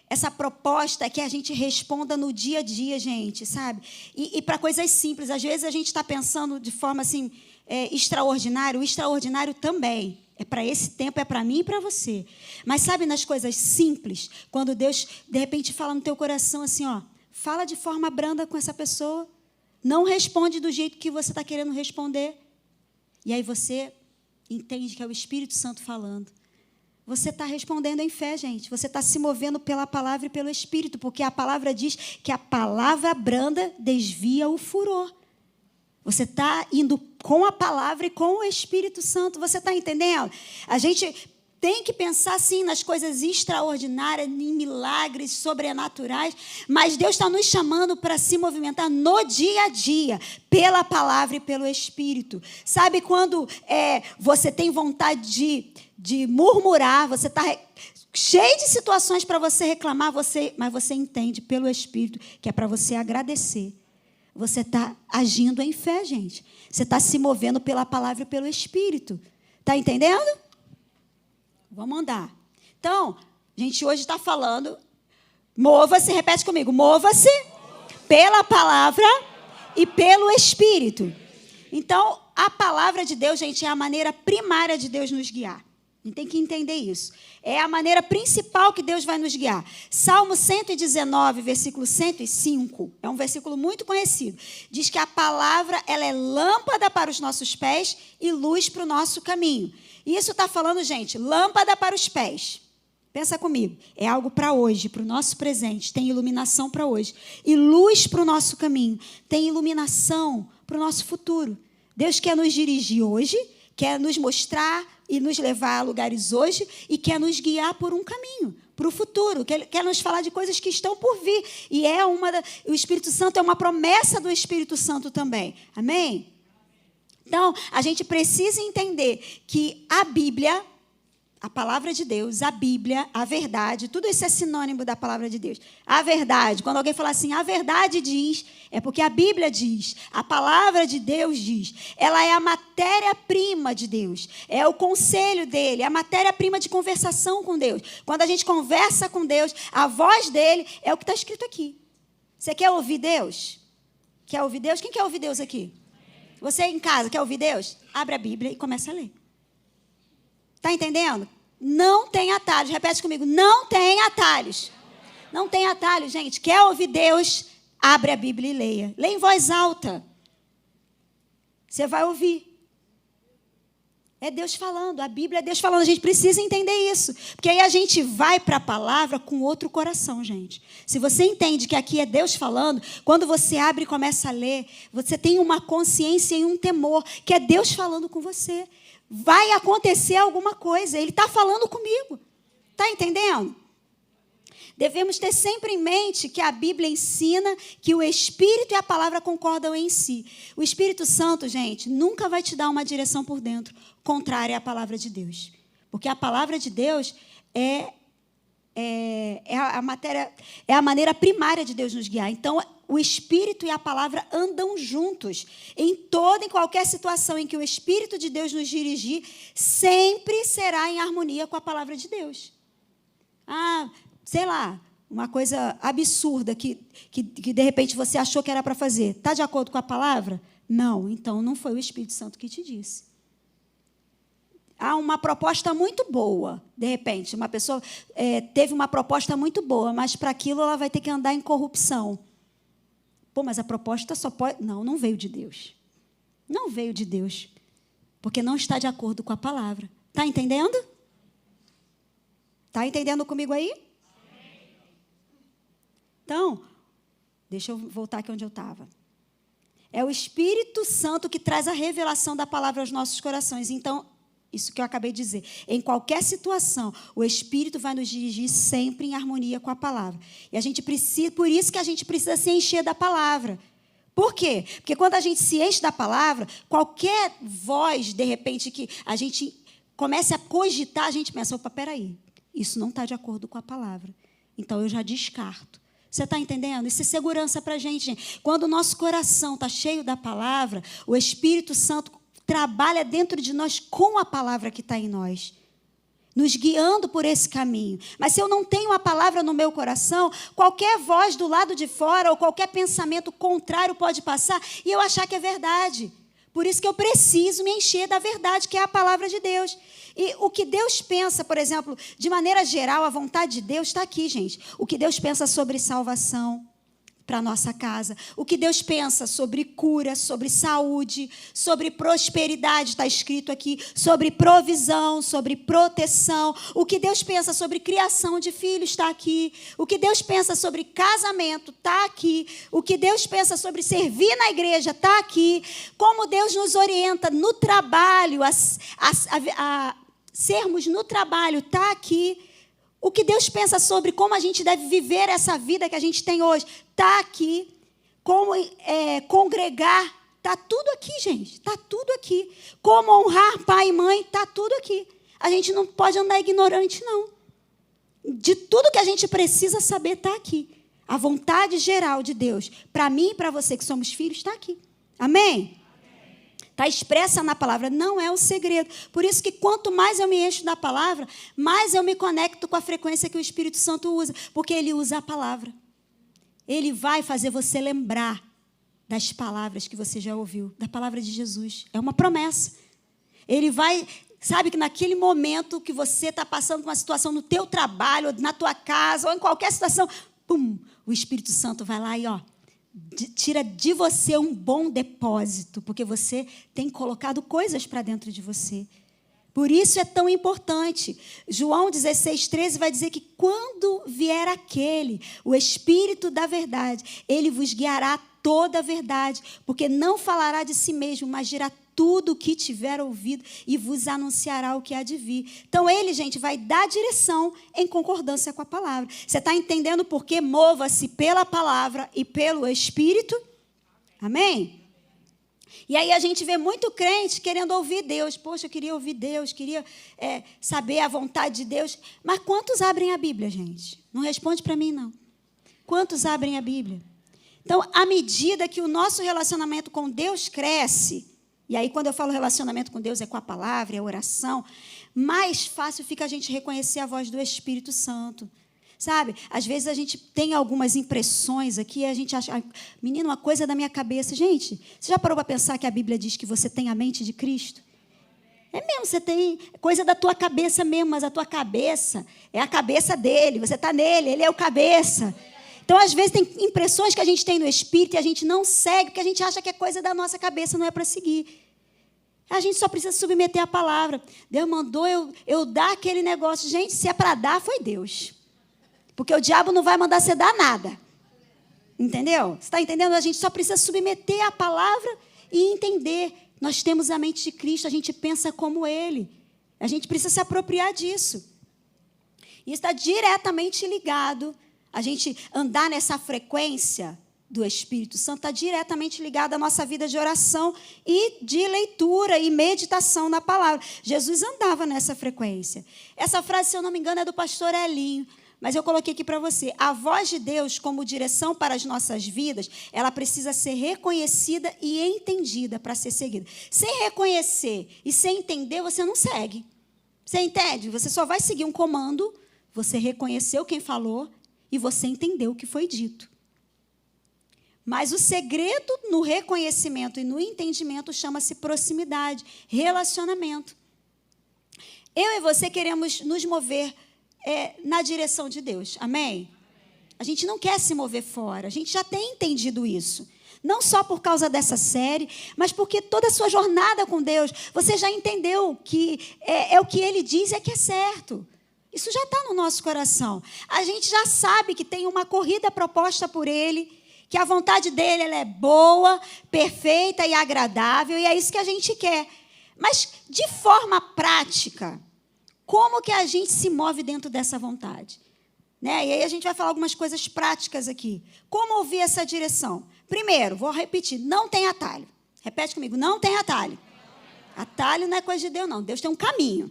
essa proposta é que a gente responda no dia a dia, gente, sabe? E para coisas simples. Às vezes a gente está pensando de forma assim, extraordinária. O extraordinário também. É para esse tempo, é para mim e para você. Mas sabe, nas coisas simples, quando Deus, de repente, fala no teu coração assim, ó, fala de forma branda com essa pessoa. Não responde do jeito que você está querendo responder. E aí você entende que é o Espírito Santo falando. Você está respondendo em fé, gente. Você está se movendo pela palavra e pelo Espírito, porque a palavra diz que a palavra branda desvia o furor. Você está indo com a palavra e com o Espírito Santo. Você está entendendo? A gente tem que pensar, assim, nas coisas extraordinárias, em milagres sobrenaturais, mas Deus está nos chamando para se movimentar no dia a dia, pela palavra e pelo Espírito. Sabe quando você tem vontade de murmurar, você está cheio de situações para você reclamar, mas você entende pelo Espírito que é para você agradecer. Você está agindo em fé, gente. Você está se movendo pela palavra e pelo Espírito. Está entendendo? Vamos andar. Então, a gente hoje está falando, mova-se, repete comigo, mova-se pela palavra e pelo Espírito. Então, a palavra de Deus, gente, é a maneira primária de Deus nos guiar. A gente tem que entender isso. É a maneira principal que Deus vai nos guiar. Salmo 119, versículo 105, é um versículo muito conhecido. Diz que a palavra, ela é lâmpada para os nossos pés e luz para o nosso caminho. E isso está falando, gente, lâmpada para os pés. Pensa comigo. É algo para hoje, para o nosso presente. Tem iluminação para hoje. E luz para o nosso caminho. Tem iluminação para o nosso futuro. Deus quer nos dirigir hoje, quer nos mostrar e nos levar a lugares hoje e quer nos guiar por um caminho, para o futuro, quer nos falar de coisas que estão por vir. E o Espírito Santo é uma promessa do Espírito Santo também. Amém? Então, a gente precisa entender que a Bíblia, a palavra de Deus, a Bíblia, a verdade, tudo isso é sinônimo da palavra de Deus. A verdade, quando alguém fala assim, a verdade diz, é porque a Bíblia diz, a palavra de Deus diz. Ela é a matéria-prima de Deus, é o conselho dele, é a matéria-prima de conversação com Deus. Quando a gente conversa com Deus, a voz dele é o que está escrito aqui. Você quer ouvir Deus? Quer ouvir Deus? Quem quer ouvir Deus aqui? Você em casa quer ouvir Deus? Abre a Bíblia e começa a ler. Está entendendo? Não tem atalhos. Repete comigo. Não tem atalhos. Não tem atalhos, gente. Quer ouvir Deus? Abre a Bíblia e leia. Leia em voz alta. Você vai ouvir. É Deus falando. A Bíblia é Deus falando. A gente precisa entender isso. Porque aí a gente vai para a palavra com outro coração, gente. Se você entende que aqui é Deus falando, quando você abre e começa a ler, você tem uma consciência e um temor que é Deus falando com você. vai acontecer alguma coisa. Ele está falando comigo. Está entendendo? Devemos ter sempre em mente que a Bíblia ensina que o Espírito e a palavra concordam em si. O Espírito Santo, gente, nunca vai te dar uma direção por dentro contrária à palavra de Deus. Porque a palavra de Deus é a maneira primária de Deus nos guiar. Então, o Espírito e a palavra andam juntos. Em toda e qualquer situação em que o Espírito de Deus nos dirigir, sempre será em harmonia com a palavra de Deus. Sei lá, uma coisa absurda que de repente você achou que era para fazer. Está de acordo com a palavra? Não, então não foi o Espírito Santo que te disse. Há uma proposta muito boa, de repente. Uma pessoa teve uma proposta muito boa, mas para aquilo ela vai ter que andar em corrupção. Mas a proposta só pode... Não veio de Deus. Não veio de Deus. Porque não está de acordo com a palavra. Está entendendo? Está entendendo comigo aí? Então, deixa eu voltar aqui onde eu estava. É o Espírito Santo que traz a revelação da palavra aos nossos corações. Então, isso que eu acabei de dizer. Em qualquer situação, o Espírito vai nos dirigir sempre em harmonia com a palavra. E a gente precisa, por isso que a gente precisa se encher da palavra. Por quê? Porque quando a gente se enche da palavra, qualquer voz, de repente, que a gente comece a cogitar, a gente pensa, peraí, isso não está de acordo com a palavra. Então, eu já descarto. Você está entendendo? Isso é segurança para a gente, gente. Quando o nosso coração está cheio da palavra, o Espírito Santo trabalha dentro de nós com a palavra que está em nós, nos guiando por esse caminho. Mas se eu não tenho a palavra no meu coração, qualquer voz do lado de fora ou qualquer pensamento contrário pode passar e eu achar que é verdade. Por isso que eu preciso me encher da verdade, que é a palavra de Deus. E o que Deus pensa, por exemplo, de maneira geral, a vontade de Deus está aqui, gente. O que Deus pensa sobre salvação para a nossa casa. O que Deus pensa sobre cura, sobre saúde, sobre prosperidade, está escrito aqui. Sobre provisão, sobre proteção. O que Deus pensa sobre criação de filhos está aqui. O que Deus pensa sobre casamento está aqui. O que Deus pensa sobre servir na igreja está aqui. Como Deus nos orienta no trabalho, a sermos no trabalho, está aqui. O que Deus pensa sobre como a gente deve viver essa vida que a gente tem hoje, está aqui. Como congregar, está tudo aqui, gente. Está tudo aqui. Como honrar pai e mãe, está tudo aqui. A gente não pode andar ignorante, não. De tudo que a gente precisa saber, está aqui. A vontade geral de Deus, para mim e para você que somos filhos, está aqui. Amém? Está expressa na palavra, não é um segredo. Por isso que quanto mais eu me encho da palavra, mais eu me conecto com a frequência que o Espírito Santo usa. Porque ele usa a palavra. Ele vai fazer você lembrar das palavras que você já ouviu, da palavra de Jesus. É uma promessa. Ele vai, sabe que naquele momento que você está passando por uma situação no teu trabalho, ou na tua casa, ou em qualquer situação, o Espírito Santo vai lá e tira de você um bom depósito, porque você tem colocado coisas para dentro de você. Por isso é tão importante. João 16:13 vai dizer que quando vier aquele, o Espírito da verdade, ele vos guiará a toda a verdade, porque não falará de si mesmo, mas dirá tudo o que tiver ouvido e vos anunciará o que há de vir. Então, ele, gente, vai dar direção em concordância com a palavra. Você está entendendo por que mova-se pela palavra e pelo Espírito? Amém? E aí a gente vê muito crente querendo ouvir Deus. Poxa, eu queria ouvir Deus, queria saber a vontade de Deus. Mas quantos abrem a Bíblia, gente? Não responde para mim, não. Quantos abrem a Bíblia? Então, à medida que o nosso relacionamento com Deus cresce, e aí quando eu falo relacionamento com Deus é com a palavra, é a oração, mais fácil fica a gente reconhecer a voz do Espírito Santo. Sabe? Às vezes a gente tem algumas impressões aqui e a gente acha, menino, uma coisa da minha cabeça. Gente, você já parou para pensar que a Bíblia diz que você tem a mente de Cristo? É mesmo, você tem coisa da tua cabeça mesmo, mas a tua cabeça é a cabeça dele, você está nele, ele é o cabeça. Então, às vezes, tem impressões que a gente tem no Espírito e a gente não segue, porque a gente acha que é coisa da nossa cabeça, não é para seguir. A gente só precisa submeter a palavra. Deus mandou eu dar aquele negócio. Gente, se é para dar, foi Deus. Porque o diabo não vai mandar você dar nada. Entendeu? Você está entendendo? A gente só precisa submeter a palavra e entender Nós temos a mente de Cristo, a gente pensa como Ele. A gente precisa se apropriar disso. E está diretamente ligado, a gente andar nessa frequência do Espírito Santo, está diretamente ligado à nossa vida de oração e de leitura e meditação na palavra. Jesus andava nessa frequência. Essa frase, se eu não me engano, é do pastor Elinho, mas eu coloquei aqui para você. A voz de Deus como direção para as nossas vidas, ela precisa ser reconhecida e entendida para ser seguida. Sem reconhecer e sem entender, você não segue. Você entende? Você só vai seguir um comando, você reconheceu quem falou e você entendeu o que foi dito. Mas o segredo no reconhecimento e no entendimento chama-se proximidade, relacionamento. Eu e você queremos nos mover na direção de Deus. Amém? A gente não quer se mover fora. A gente já tem entendido isso. Não só por causa dessa série, mas porque toda a sua jornada com Deus, você já entendeu que é o que Ele diz é que é certo. Isso já está no nosso coração. A gente já sabe que tem uma corrida proposta por Ele, que a vontade dEle ela é boa, perfeita e agradável, e é isso que a gente quer. Mas, de forma prática, como que a gente se move dentro dessa vontade? Né? E aí a gente vai falar algumas coisas práticas aqui. Como ouvir essa direção? Primeiro, vou repetir, não tem atalho. Repete comigo, não tem atalho. Atalho não é coisa de Deus, não. Deus tem um caminho.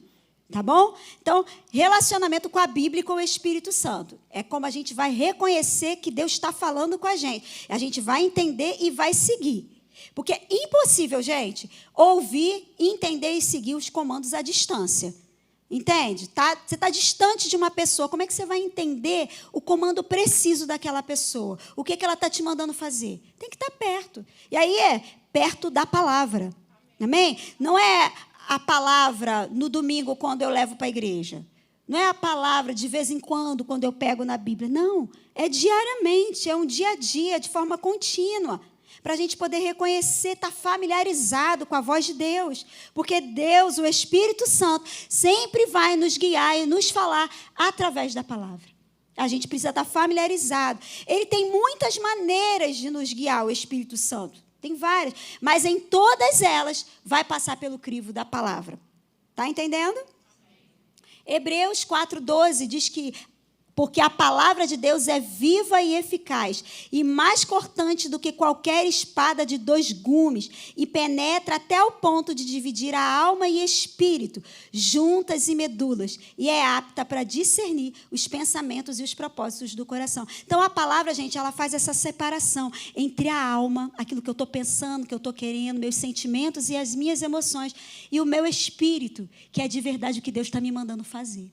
Tá bom? Então, relacionamento com a Bíblia e com o Espírito Santo. É como a gente vai reconhecer que Deus está falando com a gente. A gente vai entender e vai seguir. Porque é impossível, gente, ouvir, entender e seguir os comandos à distância. Entende? Você está distante de uma pessoa. Como é que você vai entender o comando preciso daquela pessoa? O que ela está te mandando fazer? Tem que estar perto. E aí é perto da palavra. Amém? Não é a palavra no domingo quando eu levo para a igreja. Não é a palavra de vez em quando eu pego na Bíblia. Não, é diariamente, é um dia a dia, de forma contínua. Para a gente poder reconhecer, estar familiarizado com a voz de Deus. Porque Deus, o Espírito Santo, sempre vai nos guiar e nos falar através da palavra. A gente precisa estar familiarizado. Ele tem muitas maneiras de nos guiar, o Espírito Santo. Tem várias, mas em todas elas vai passar pelo crivo da palavra. Está entendendo? Hebreus 4:12 diz que porque a palavra de Deus é viva e eficaz, e mais cortante do que qualquer espada de 2 gumes, e penetra até o ponto de dividir a alma e espírito, juntas e medulas, e é apta para discernir os pensamentos e os propósitos do coração. Então, a palavra, gente, ela faz essa separação entre a alma, aquilo que eu estou pensando, que eu estou querendo, meus sentimentos e as minhas emoções, e o meu espírito, que é de verdade o que Deus está me mandando fazer.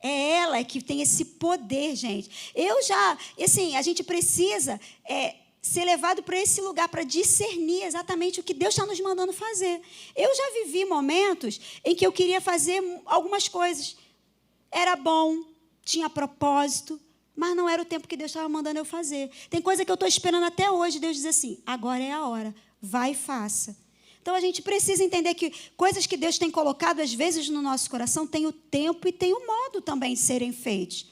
É ela que tem esse poder, gente. A gente precisa ser levado para esse lugar, para discernir exatamente o que Deus está nos mandando fazer. Eu já vivi momentos em que eu queria fazer algumas coisas. Era bom, tinha propósito, mas não era o tempo que Deus estava mandando eu fazer. Tem coisa que eu estou esperando até hoje, Deus diz assim, agora é a hora, vai e faça. Então, a gente precisa entender que coisas que Deus tem colocado, às vezes, no nosso coração, tem o tempo e tem o modo também de serem feitos.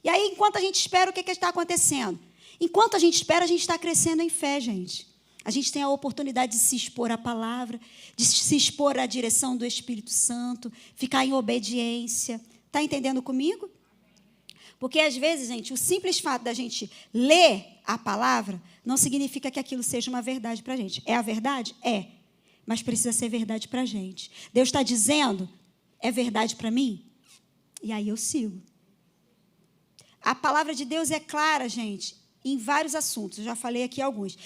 E aí, enquanto a gente espera, o que está acontecendo? Enquanto a gente espera, a gente está crescendo em fé, gente. A gente tem a oportunidade de se expor à palavra, de se expor à direção do Espírito Santo, ficar em obediência. Está entendendo comigo? Porque, às vezes, gente, o simples fato da gente ler a palavra não significa que aquilo seja uma verdade para a gente. É a verdade? É. Mas precisa ser verdade para a gente. Deus está dizendo, é verdade para mim? E aí eu sigo. A palavra de Deus é clara, gente, em vários assuntos. Eu já falei aqui alguns.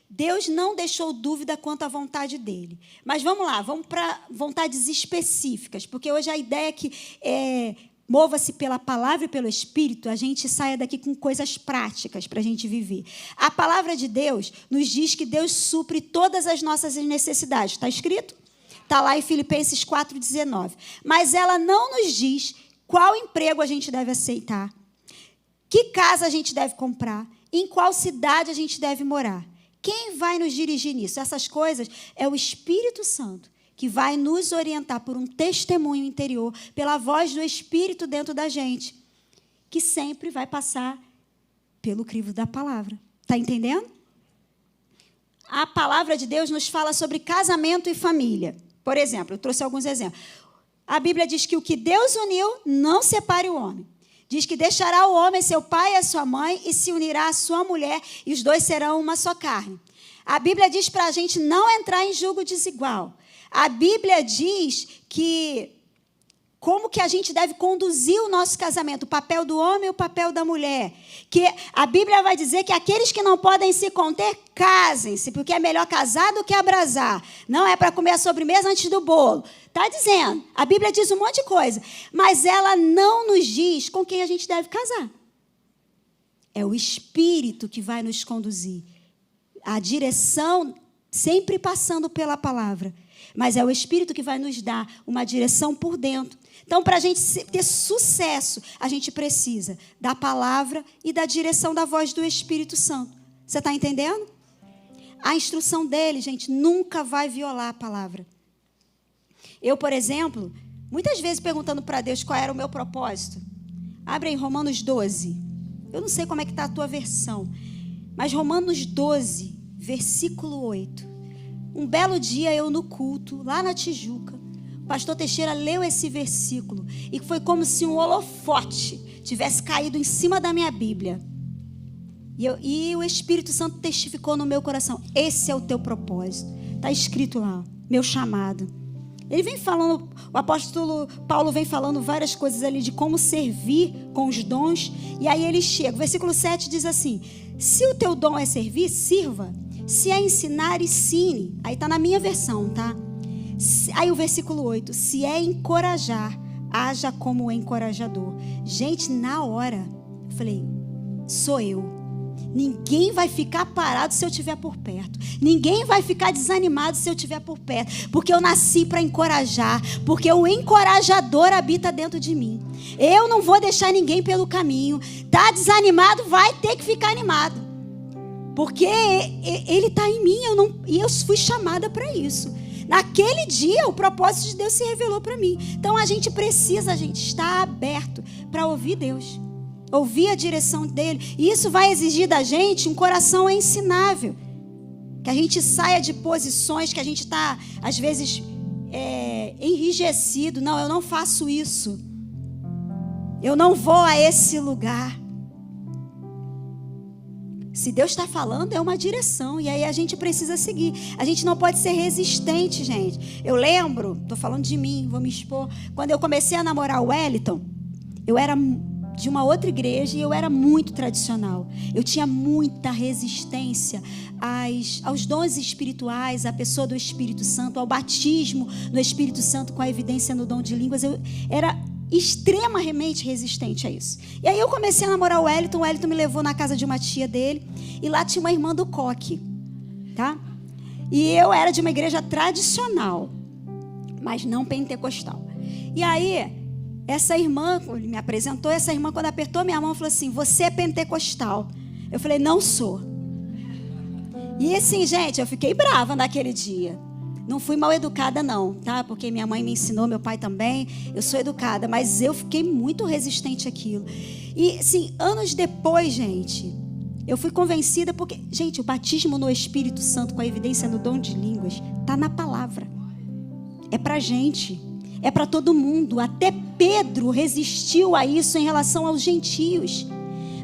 Deus não deixou dúvida quanto à vontade dele. Mas vamos lá, vamos para vontades específicas. Porque hoje a ideia é que mova-se pela palavra e pelo Espírito, a gente saia daqui com coisas práticas para a gente viver. A palavra de Deus nos diz que Deus supre todas as nossas necessidades. Está escrito? Está lá em Filipenses 4,19. Mas ela não nos diz qual emprego a gente deve aceitar, que casa a gente deve comprar, em qual cidade a gente deve morar. Quem vai nos dirigir nisso? Essas coisas é o Espírito Santo, que vai nos orientar por um testemunho interior, pela voz do Espírito dentro da gente, que sempre vai passar pelo crivo da palavra. Está entendendo? a palavra de Deus nos fala sobre casamento e família. Por exemplo, eu trouxe alguns exemplos. A Bíblia diz que o que Deus uniu, não separe o homem. Diz que deixará o homem seu pai e a sua mãe e se unirá à sua mulher e os dois serão uma só carne. A Bíblia diz para a gente não entrar em julgo desigual. A Bíblia diz que como que a gente deve conduzir o nosso casamento, o papel do homem e o papel da mulher. Que a Bíblia vai dizer que aqueles que não podem se conter, casem-se, porque é melhor casar do que abrasar. Não é para comer a sobremesa antes do bolo. Está dizendo. A Bíblia diz um monte de coisa, mas ela não nos diz com quem a gente deve casar. É o Espírito que vai nos conduzir. A direção sempre passando pela palavra. Mas é o Espírito que vai nos dar uma direção por dentro. Então, para a gente ter sucesso, a gente precisa da palavra e da direção da voz do Espírito Santo. Você está entendendo? A instrução dele, gente, nunca vai violar a palavra. Eu, por exemplo, muitas vezes perguntando para Deus qual era o meu propósito. Abre em Romanos 12. Eu não sei como é que está a tua versão, mas Romanos 12, versículo 8. Um belo dia eu no culto, lá na Tijuca, o pastor Teixeira leu esse versículo e foi como se um holofote tivesse caído em cima da minha Bíblia. E o Espírito Santo testificou no meu coração, esse é o teu propósito. Está escrito lá, meu chamado. Ele vem falando, o apóstolo Paulo vem falando várias coisas ali de como servir com os dons. E aí ele chega, o versículo 7 diz assim, se o teu dom é servir, sirva. Se é ensinar, ensine. Aí está na minha versão, tá? Aí o versículo 8. Se é encorajar, haja como encorajador. Gente, na hora, eu falei, sou eu. Ninguém vai ficar parado se eu estiver por perto. Ninguém vai ficar desanimado se eu estiver por perto. Porque eu nasci para encorajar. Porque o encorajador habita dentro de mim. Eu não vou deixar ninguém pelo caminho. Tá desanimado, vai ter que ficar animado. Porque ele está em mim, e eu fui chamada para isso. Naquele dia, o propósito de Deus se revelou para mim. Então, a gente precisa, estar aberto para ouvir Deus. Ouvir a direção dele. E isso vai exigir da gente um coração ensinável. Que a gente saia de posições que a gente está, às vezes, enrijecido. Não, eu não faço isso. Eu não vou a esse lugar. Se Deus está falando, é uma direção. E aí a gente precisa seguir. A gente não pode ser resistente, gente. Eu lembro, estou falando de mim, vou me expor. Quando eu comecei a namorar o Wellington, eu era de uma outra igreja e eu era muito tradicional. Eu tinha muita resistência aos dons espirituais, à pessoa do Espírito Santo, ao batismo no Espírito Santo com a evidência no dom de línguas. Eu era extremamente resistente a isso. E aí eu comecei a namorar o Wellington me levou na casa de uma tia dele, e lá tinha uma irmã do coque, tá? E eu era de uma igreja tradicional, mas não pentecostal. E aí, essa irmã, ele me apresentou, essa irmã quando apertou minha mão, falou assim, você é pentecostal? Eu falei, não sou. E assim, gente, eu fiquei brava naquele dia. Não fui mal educada não, tá? Porque minha mãe me ensinou, meu pai também. Eu sou educada, mas eu fiquei muito resistente àquilo. E, assim, anos depois, gente, eu fui convencida porque, gente, o batismo no Espírito Santo com a evidência no dom de línguas tá na palavra. É pra gente. É para todo mundo. Até Pedro resistiu a isso em relação aos gentios.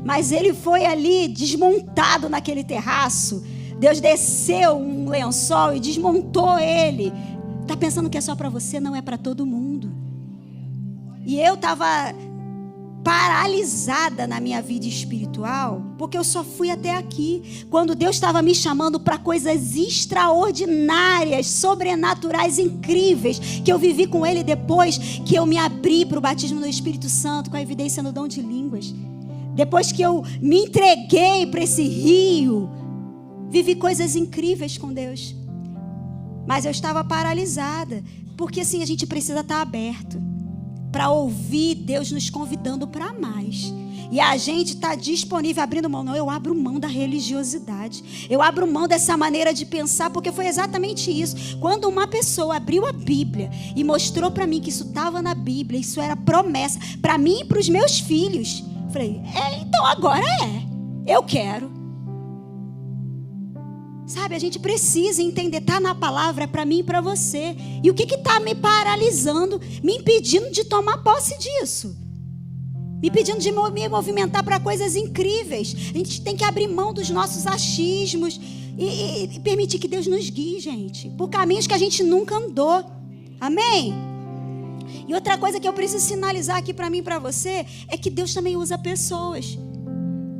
Mas ele foi ali desmontado naquele terraço. Deus desceu um lençol e desmontou ele. Está pensando que é só para você? Não, é para todo mundo. E eu estava paralisada na minha vida espiritual, porque eu só fui até aqui. Quando Deus estava me chamando para coisas extraordinárias, sobrenaturais, incríveis, que eu vivi com Ele depois que eu me abri para o batismo no Espírito Santo, com a evidência no dom de línguas. Depois que eu me entreguei para esse rio, vivi coisas incríveis com Deus. Mas eu estava paralisada. Porque assim, a gente precisa estar aberto para ouvir Deus nos convidando para mais. E a gente está disponível, abrindo mão. Não, eu abro mão da religiosidade. Eu abro mão dessa maneira de pensar, porque foi exatamente isso. Quando uma pessoa abriu a Bíblia e mostrou para mim que isso estava na Bíblia, isso era promessa para mim e para os meus filhos. Falei, então agora eu quero. Sabe, a gente precisa entender, tá na palavra, é para mim e para você. E o que está me paralisando, me impedindo de tomar posse disso? Me pedindo de me movimentar para coisas incríveis. A gente tem que abrir mão dos nossos achismos e permitir que Deus nos guie, gente, por caminhos que a gente nunca andou. Amém? E outra coisa que eu preciso sinalizar aqui para mim e para você é que Deus também usa pessoas,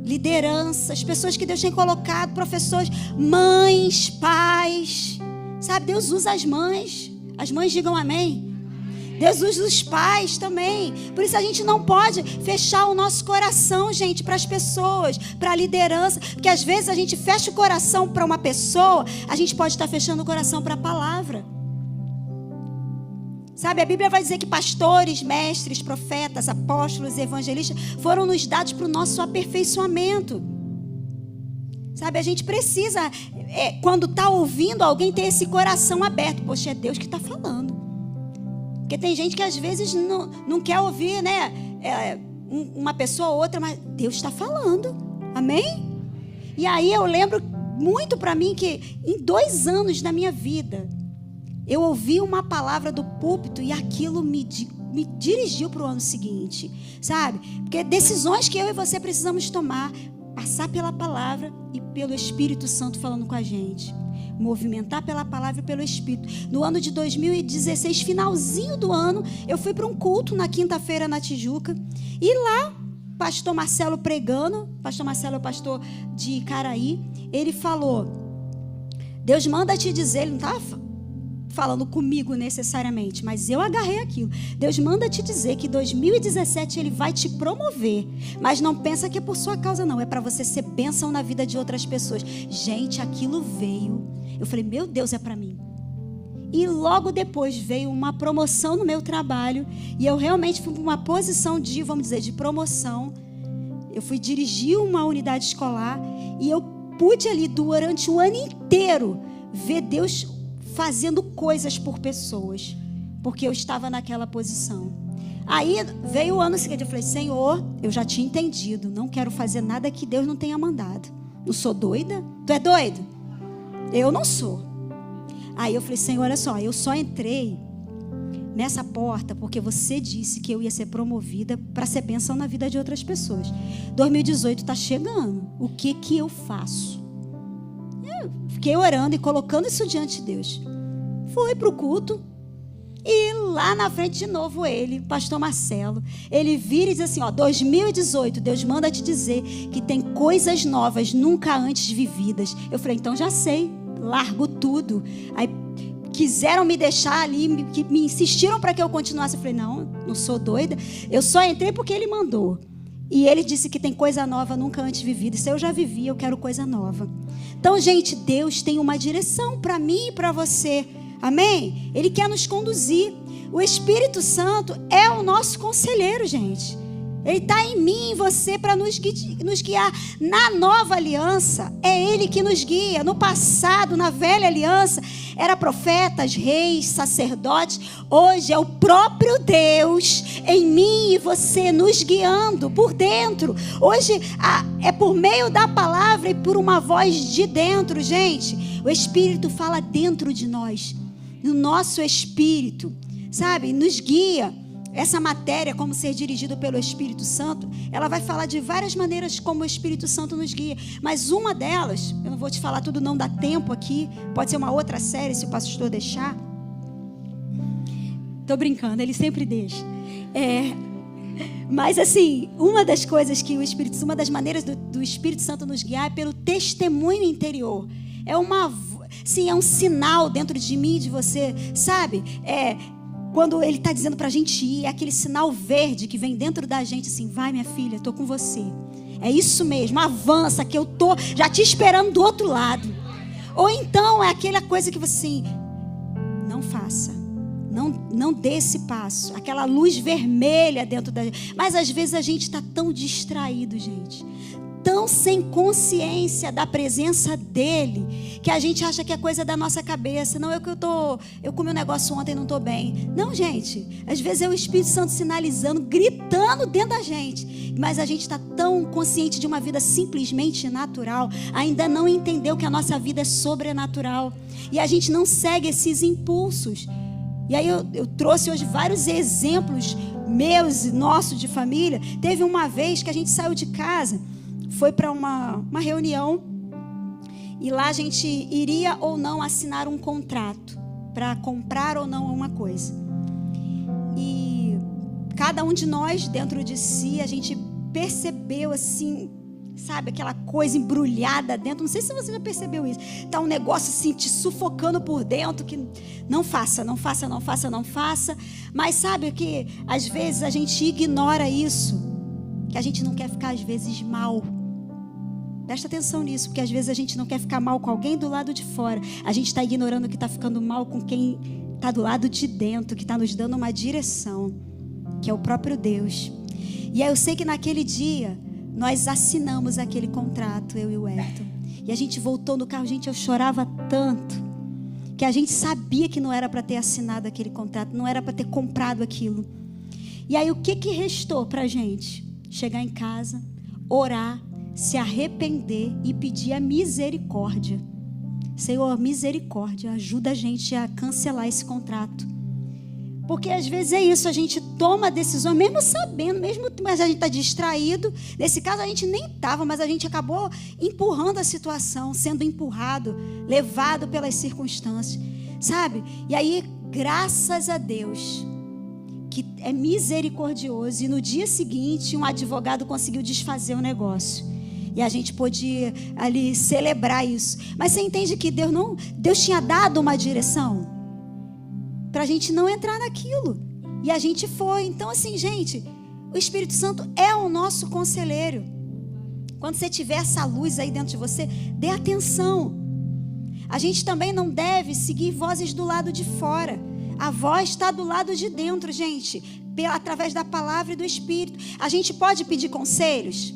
lideranças, pessoas que Deus tem colocado, professores, mães, pais. Sabe, Deus usa as mães. As mães digam amém. Deus usa os pais também. Por isso a gente não pode fechar o nosso coração, gente, para as pessoas, para a liderança. Porque às vezes a gente fecha o coração para uma pessoa, a gente pode estar fechando o coração para a palavra. Sabe, a Bíblia vai dizer que pastores, mestres, profetas, apóstolos e evangelistas foram nos dados para o nosso aperfeiçoamento. Sabe, a gente precisa, quando está ouvindo alguém, ter esse coração aberto. Poxa, é Deus que está falando. Porque tem gente que às vezes não quer ouvir, né, uma pessoa ou outra, mas Deus está falando. Amém? E aí eu lembro muito para mim que em 2 anos da minha vida, eu ouvi uma palavra do púlpito e aquilo me dirigiu para o ano seguinte, sabe? Porque decisões que eu e você precisamos tomar, passar pela palavra e pelo Espírito Santo falando com a gente. Movimentar pela palavra e pelo Espírito. No ano de 2016, finalzinho do ano, eu fui para um culto na quinta-feira na Tijuca. E lá, pastor Marcelo pregando, pastor Marcelo é o pastor de Icaraí, ele falou, Deus manda te dizer, ele não estava falando comigo necessariamente, mas eu agarrei aquilo. Deus manda te dizer que em 2017 Ele vai te promover, mas não pensa que é por sua causa não, é para você ser bênção na vida de outras pessoas. Gente, aquilo veio, eu falei, meu Deus, é para mim. E logo depois veio uma promoção no meu trabalho, e eu realmente fui para uma posição de, vamos dizer, de promoção. Eu fui dirigir uma unidade escolar, e eu pude ali durante o ano inteiro ver Deus fazendo coisas por pessoas, porque eu estava naquela posição. Aí veio o ano seguinte, eu falei, Senhor, eu já tinha entendido, não quero fazer nada que Deus não tenha mandado. Não sou doida? Tu é doido? Eu não sou. Aí eu falei, Senhor, olha só, eu só entrei nessa porta porque você disse que eu ia ser promovida para ser bênção na vida de outras pessoas. 2018 está chegando, o que eu faço? Eu fiquei orando e colocando isso diante de Deus. Fui para o culto e lá na frente de novo ele, pastor Marcelo, ele vira e diz assim, 2018, Deus manda te dizer que tem coisas novas nunca antes vividas. Eu falei, então já sei, largo tudo. Aí quiseram me deixar ali, me insistiram para que eu continuasse. Eu falei, não sou doida, eu só entrei porque ele mandou. E ele disse que tem coisa nova nunca antes vivida. Isso eu já vivi, eu quero coisa nova. Então, gente, Deus tem uma direção para mim e para você. Amém? Ele quer nos conduzir. O Espírito Santo é o nosso conselheiro, gente. Ele está em mim e em você para nos guiar. Na nova aliança, é Ele que nos guia. No passado, na velha aliança, era profetas, reis, sacerdotes. Hoje é o próprio Deus em mim e você nos guiando por dentro. Hoje é por meio da palavra e por uma voz de dentro, gente. O Espírito fala dentro de nós, no nosso espírito, sabe? Nos guia. Essa matéria, como ser dirigido pelo Espírito Santo, ela vai falar de várias maneiras como o Espírito Santo nos guia. Mas uma delas, eu não vou te falar tudo, não dá tempo aqui. Pode ser uma outra série, se o pastor deixar. Estou brincando, ele sempre deixa. Mas assim, uma das coisas que uma das maneiras do Espírito Santo nos guiar é pelo testemunho interior. É um sinal dentro de mim e de você, sabe? Quando ele está dizendo para a gente ir, é aquele sinal verde que vem dentro da gente, assim, vai minha filha, estou com você. É isso mesmo, avança que eu estou já te esperando do outro lado. Ou então é aquela coisa que você, assim, não faça, não dê esse passo. Aquela luz vermelha dentro da gente. Mas às vezes a gente está tão distraído, gente. tão sem consciência da presença dele, que a gente acha que é coisa da nossa cabeça. Não, eu comi um negócio ontem e não estou bem. Não, gente, às vezes é o Espírito Santo sinalizando, gritando dentro da gente, mas a gente está tão consciente de uma vida simplesmente natural, ainda não entendeu que a nossa vida é sobrenatural, e a gente não segue esses impulsos. E aí eu trouxe hoje vários exemplos meus e nossos de família. Teve uma vez que a gente saiu de casa, foi para uma reunião, e lá a gente iria ou não assinar um contrato para comprar ou não uma coisa. E cada um de nós, dentro de si, a gente percebeu assim, sabe, aquela coisa embrulhada dentro. Não sei se você já percebeu isso. Tá um negócio assim te sufocando por dentro, que não faça. Mas sabe que às vezes a gente ignora isso, que a gente não quer ficar às vezes mal. Presta atenção nisso, porque às vezes a gente não quer ficar mal com alguém do lado de fora. A gente está ignorando que está ficando mal com quem está do lado de dentro, que está nos dando uma direção, que é o próprio Deus. E aí eu sei que naquele dia nós assinamos aquele contrato, eu e o Elton. E a gente voltou no carro, gente, eu chorava tanto, que a gente sabia que não era para ter assinado aquele contrato, não era para ter comprado aquilo. E aí o que restou para a gente? Chegar em casa, orar, se arrepender e pedir a misericórdia. Senhor, misericórdia, ajuda a gente a cancelar esse contrato. Porque às vezes é isso, a gente toma decisões, mesmo sabendo, mas a gente está distraído. Nesse caso a gente nem estava, mas a gente acabou empurrando a situação, sendo empurrado, levado pelas circunstâncias, sabe? E aí, graças a Deus, que é misericordioso, e no dia seguinte um advogado conseguiu desfazer o negócio. E a gente pôde ali celebrar isso. Mas você entende que Deus tinha dado uma direção para a gente não entrar naquilo. E a gente foi. Então assim, gente, o Espírito Santo é o nosso conselheiro. Quando você tiver essa luz aí dentro de você, dê atenção. A gente também não deve seguir vozes do lado de fora. A voz está do lado de dentro, gente, através da palavra e do Espírito. A gente pode pedir conselhos?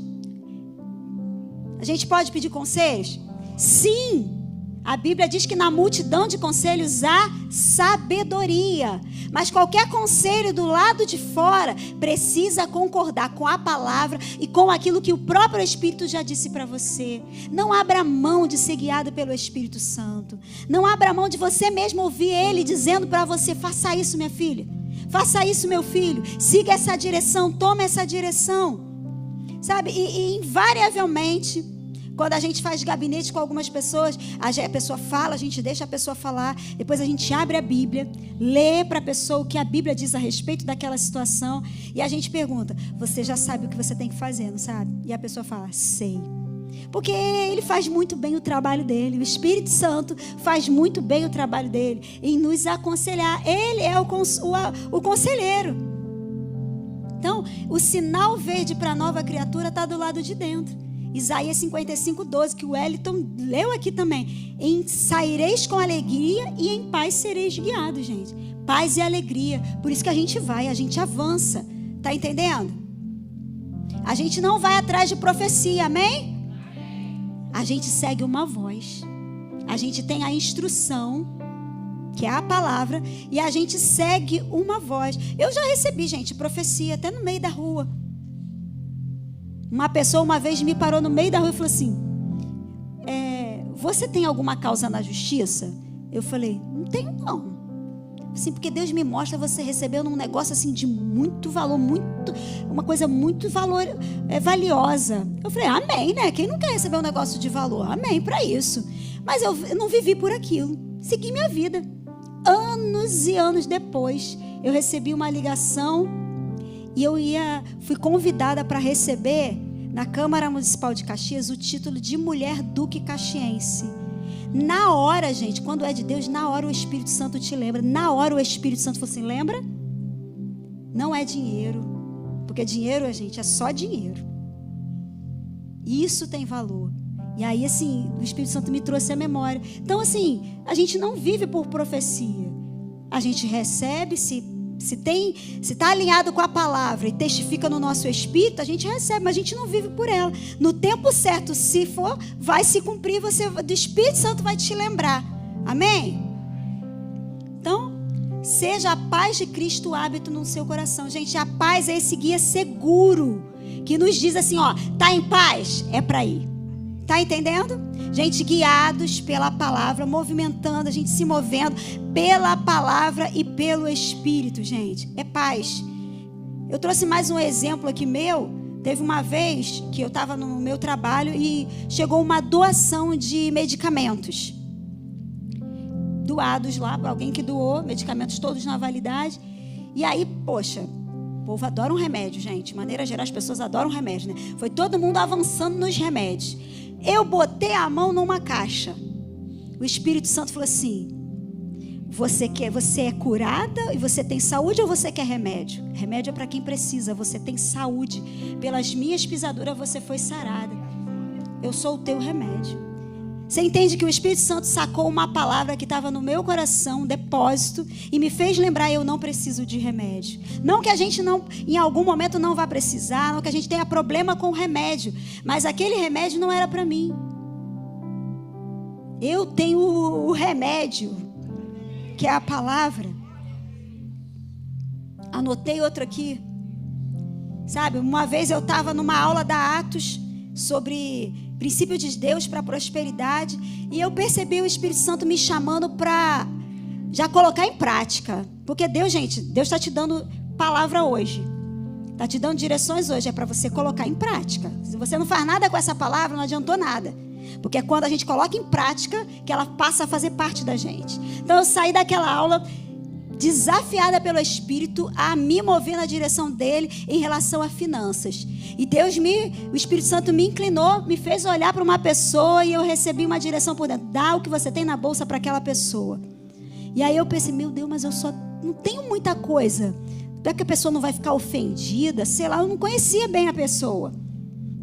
A gente pode pedir conselhos? Sim. A Bíblia diz que na multidão de conselhos há sabedoria. Mas qualquer conselho do lado de fora precisa concordar com a palavra e com aquilo que o próprio Espírito já disse para você. Não abra mão de ser guiado pelo Espírito Santo. Não abra mão de você mesmo ouvir Ele dizendo para você: faça isso, minha filha. Faça isso, meu filho. Siga essa direção, tome essa direção. Sabe? E invariavelmente, quando a gente faz gabinete com algumas pessoas, a pessoa fala, a gente deixa a pessoa falar, depois a gente abre a Bíblia, lê para a pessoa o que a Bíblia diz a respeito daquela situação, e a gente pergunta: você já sabe o que você tem que fazer, não sabe? E a pessoa fala: sei. Porque ele faz muito bem o trabalho dele, o Espírito Santo faz muito bem o trabalho dele em nos aconselhar. Ele é o conselheiro. Então, o sinal verde para a nova criatura está do lado de dentro. Isaías 55:12, que o Wellington leu aqui também. Saireis com alegria e em paz sereis guiados, gente. Paz e alegria. Por isso que a gente vai, a gente avança. Tá entendendo? A gente não vai atrás de profecia, amém? A gente segue uma voz. A gente tem a instrução, que é a palavra, e a gente segue uma voz. Eu já recebi, gente, profecia até no meio da rua. Uma pessoa uma vez me parou no meio da rua e falou assim: você tem alguma causa na justiça? Eu falei: não tenho não. Assim, porque Deus me mostra você recebendo um negócio assim de muito valor, uma coisa muito valiosa. Eu falei: amém, né? Quem não quer receber um negócio de valor? Amém para isso. Mas eu não vivi por aquilo. Segui minha vida. Anos e anos depois, eu recebi uma ligação e fui convidada para receber na Câmara Municipal de Caxias o título de Mulher Duque Caxiense. Na hora, gente, quando é de Deus, na hora o Espírito Santo te lembra. Na hora o Espírito Santo falou assim: lembra? Não é dinheiro, porque dinheiro, gente, é só dinheiro. Isso tem valor. E aí, assim, o Espírito Santo me trouxe a memória. Então, assim, a gente não vive por profecia. A gente recebe, se Se está alinhado com a palavra e testifica no nosso espírito, a gente recebe, mas a gente não vive por ela. No tempo certo, se for, vai se cumprir, do Espírito Santo vai te lembrar. Amém? Então, seja a paz de Cristo o hábito no seu coração. Gente, a paz é esse guia seguro que nos diz assim, ó, tá em paz? É para ir. Tá entendendo? Gente, guiados pela palavra, movimentando, a gente se movendo pela palavra e pelo Espírito, gente. É paz. Eu trouxe mais um exemplo aqui meu. Teve uma vez que eu estava no meu trabalho e chegou uma doação de medicamentos. Doados lá, alguém que doou, medicamentos todos na validade. E aí, poxa, o povo adora um remédio, gente. De maneira geral, as pessoas adoram remédio, né? Foi todo mundo avançando nos remédios. Eu botei a mão numa caixa. O Espírito Santo falou assim: você é curada e você tem saúde ou você quer remédio? Remédio é para quem precisa. Você tem saúde. Pelas minhas pisaduras você foi sarada. Eu sou o teu remédio. Você entende que o Espírito Santo sacou uma palavra que estava no meu coração, um depósito, e me fez lembrar: eu não preciso de remédio. Não que a gente não, em algum momento não vá precisar, não que a gente tenha problema com o remédio, mas aquele remédio não era para mim. Eu tenho o remédio, que é a palavra. Anotei outro aqui. Sabe, uma vez eu estava numa aula da Atos sobre princípio de Deus para prosperidade, e eu percebi o Espírito Santo me chamando para já colocar em prática. Porque Deus, gente, Deus está te dando palavra hoje, está te dando direções hoje, é para você colocar em prática. Se você não faz nada com essa palavra, não adiantou nada. Porque é quando a gente coloca em prática que ela passa a fazer parte da gente. Então eu saí daquela aula desafiada pelo Espírito a me mover na direção dele em relação a finanças. E o Espírito Santo me inclinou, me fez olhar para uma pessoa e eu recebi uma direção por dentro: dá o que você tem na bolsa para aquela pessoa. E aí eu pensei: meu Deus, mas eu só não tenho muita coisa. Será que a pessoa não vai ficar ofendida? Sei lá, eu não conhecia bem a pessoa.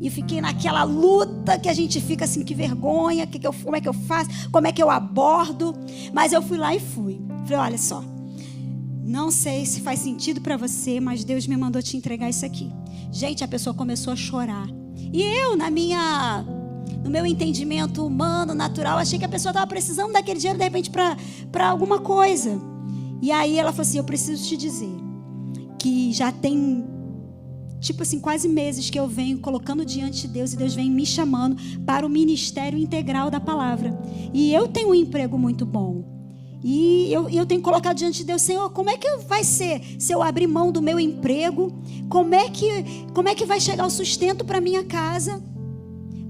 E fiquei naquela luta que a gente fica assim, que vergonha, como é que eu faço, como é que eu abordo. Mas eu fui lá e fui. Falei: olha só, não sei se faz sentido para você, mas Deus me mandou te entregar isso aqui. Gente, a pessoa começou a chorar. E eu, no meu entendimento humano, natural, achei que a pessoa estava precisando daquele dinheiro, de repente, para alguma coisa. E aí ela falou assim: eu preciso te dizer que já tem, tipo assim, quase meses que eu venho colocando diante de Deus, e Deus vem me chamando para o ministério integral da palavra. E eu tenho um emprego muito bom. E eu tenho colocado diante de Deus: Senhor, como é que vai ser se eu abrir mão do meu emprego? Como é que vai chegar o sustento para minha casa?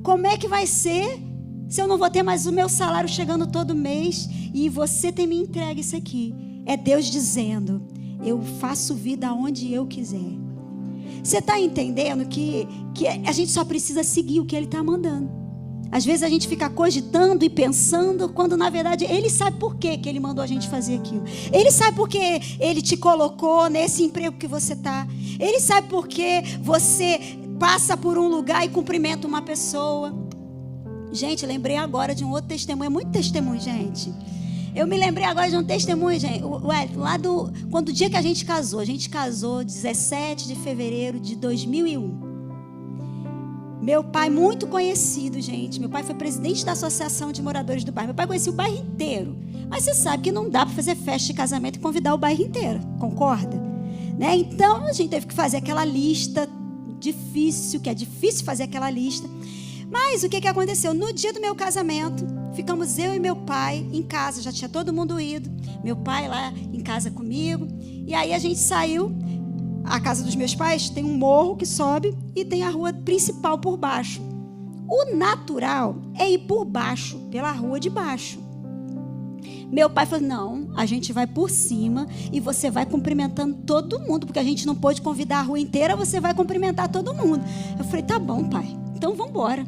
Como é que vai ser se eu não vou ter mais o meu salário chegando todo mês? E você tem me entregue isso aqui. É Deus dizendo: eu faço vida aonde eu quiser. Você está entendendo que a gente só precisa seguir o que Ele está mandando? Às vezes a gente fica cogitando e pensando, quando na verdade Ele sabe por que Ele mandou a gente fazer aquilo. Ele sabe por que Ele te colocou nesse emprego que você está. Ele sabe por que você passa por um lugar e cumprimenta uma pessoa. Gente, lembrei agora de um outro testemunho. É muito testemunho, gente. Eu me lembrei agora de um testemunho, gente. Quando o dia que a gente casou 17 de fevereiro de 2001. Meu pai, muito conhecido, gente. Meu pai foi presidente da Associação de Moradores do Bairro. Meu pai conhecia o bairro inteiro. Mas você sabe que não dá para fazer festa de casamento e convidar o bairro inteiro. Concorda? Né? Então, a gente teve que fazer aquela lista difícil, que é difícil fazer aquela lista. Mas o que aconteceu? No dia do meu casamento, ficamos eu e meu pai em casa. Já tinha todo mundo ido. Meu pai lá em casa comigo. E aí a gente saiu. A casa dos meus pais tem um morro que sobe e tem a rua principal por baixo. O natural é ir por baixo, pela rua de baixo. Meu pai falou: não, a gente vai por cima e você vai cumprimentando todo mundo, porque a gente não pôde convidar a rua inteira, você vai cumprimentar todo mundo. Eu falei: tá bom, pai, então vamos embora.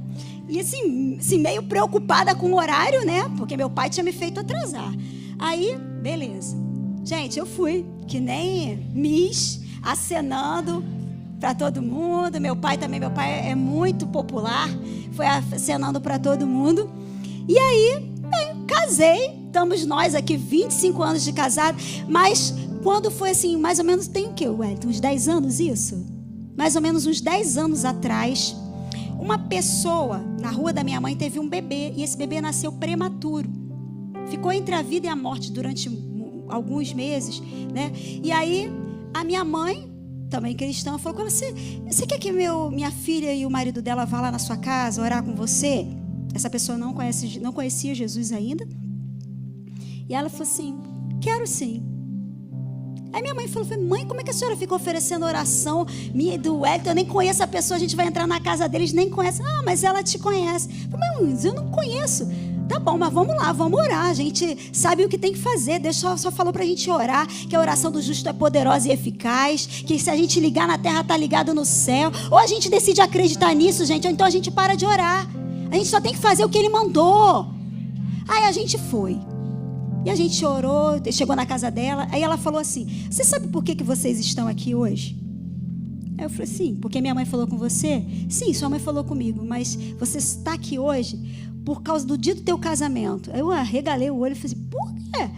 E assim, meio preocupada com o horário, né? Porque meu pai tinha me feito atrasar. Aí, beleza. Gente, eu fui, que nem Miss, acenando para todo mundo. Meu pai é muito popular, foi acenando para todo mundo. E aí, casei, estamos nós aqui 25 anos de casado, mas Quando foi assim, mais ou menos, tem o quê, Wellington? Uns 10 anos isso? Mais ou menos uns 10 anos atrás, uma pessoa na rua da minha mãe teve um bebê, e esse bebê nasceu prematuro. Ficou entre a vida e a morte durante alguns meses, né? E aí, a minha mãe, também cristã, falou: você quer que minha filha e o marido dela vá lá na sua casa orar com você? Essa pessoa não conhecia Jesus ainda. E ela falou assim: quero sim. Aí minha mãe falou: mãe, como é que a senhora fica oferecendo oração minha e do Wellington? Eu nem conheço a pessoa, a gente vai entrar na casa deles, nem conhece. Ah, mas ela te conhece. Eu falei: mas eu não conheço. Tá bom, mas vamos lá, vamos orar. A gente sabe o que tem que fazer. Deus só falou pra gente orar, que a oração do justo é poderosa e eficaz, que se a gente ligar na terra, tá ligado no céu. Ou a gente decide acreditar nisso, gente, ou então a gente para de orar. A gente só tem que fazer o que Ele mandou. Aí a gente foi. E a gente orou, chegou na casa dela. Aí ela falou assim: você sabe por que vocês estão aqui hoje? Aí eu falei: sim, porque minha mãe falou com você? Sim, sua mãe falou comigo. Mas você está aqui hoje por causa do dia do teu casamento. Aí eu arregalei o olho e falei: por quê?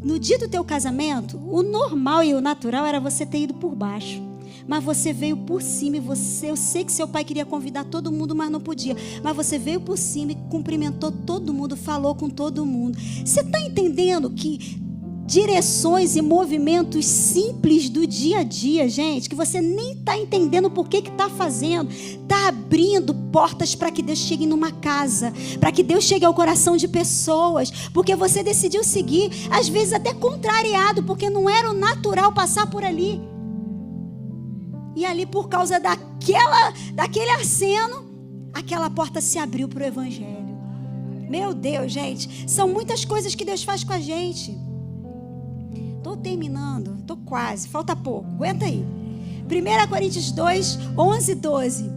No dia do teu casamento, o normal e o natural era você ter ido por baixo. Mas você veio por cima e eu sei que seu pai queria convidar todo mundo, mas não podia. Mas você veio por cima e cumprimentou todo mundo, falou com todo mundo. Você está entendendo que direções e movimentos simples do dia a dia, gente, que você nem está entendendo por que está fazendo, está abrindo portas para que Deus chegue numa casa, para que Deus chegue ao coração de pessoas, porque você decidiu seguir, às vezes até contrariado, porque não era o natural passar por ali. E ali, por causa daquele aceno, aquela porta se abriu para o Evangelho. Meu Deus, gente, são muitas coisas que Deus faz com a gente. Estou terminando, estou quase, falta pouco, aguenta aí. 1 Coríntios 2, 11 e 12.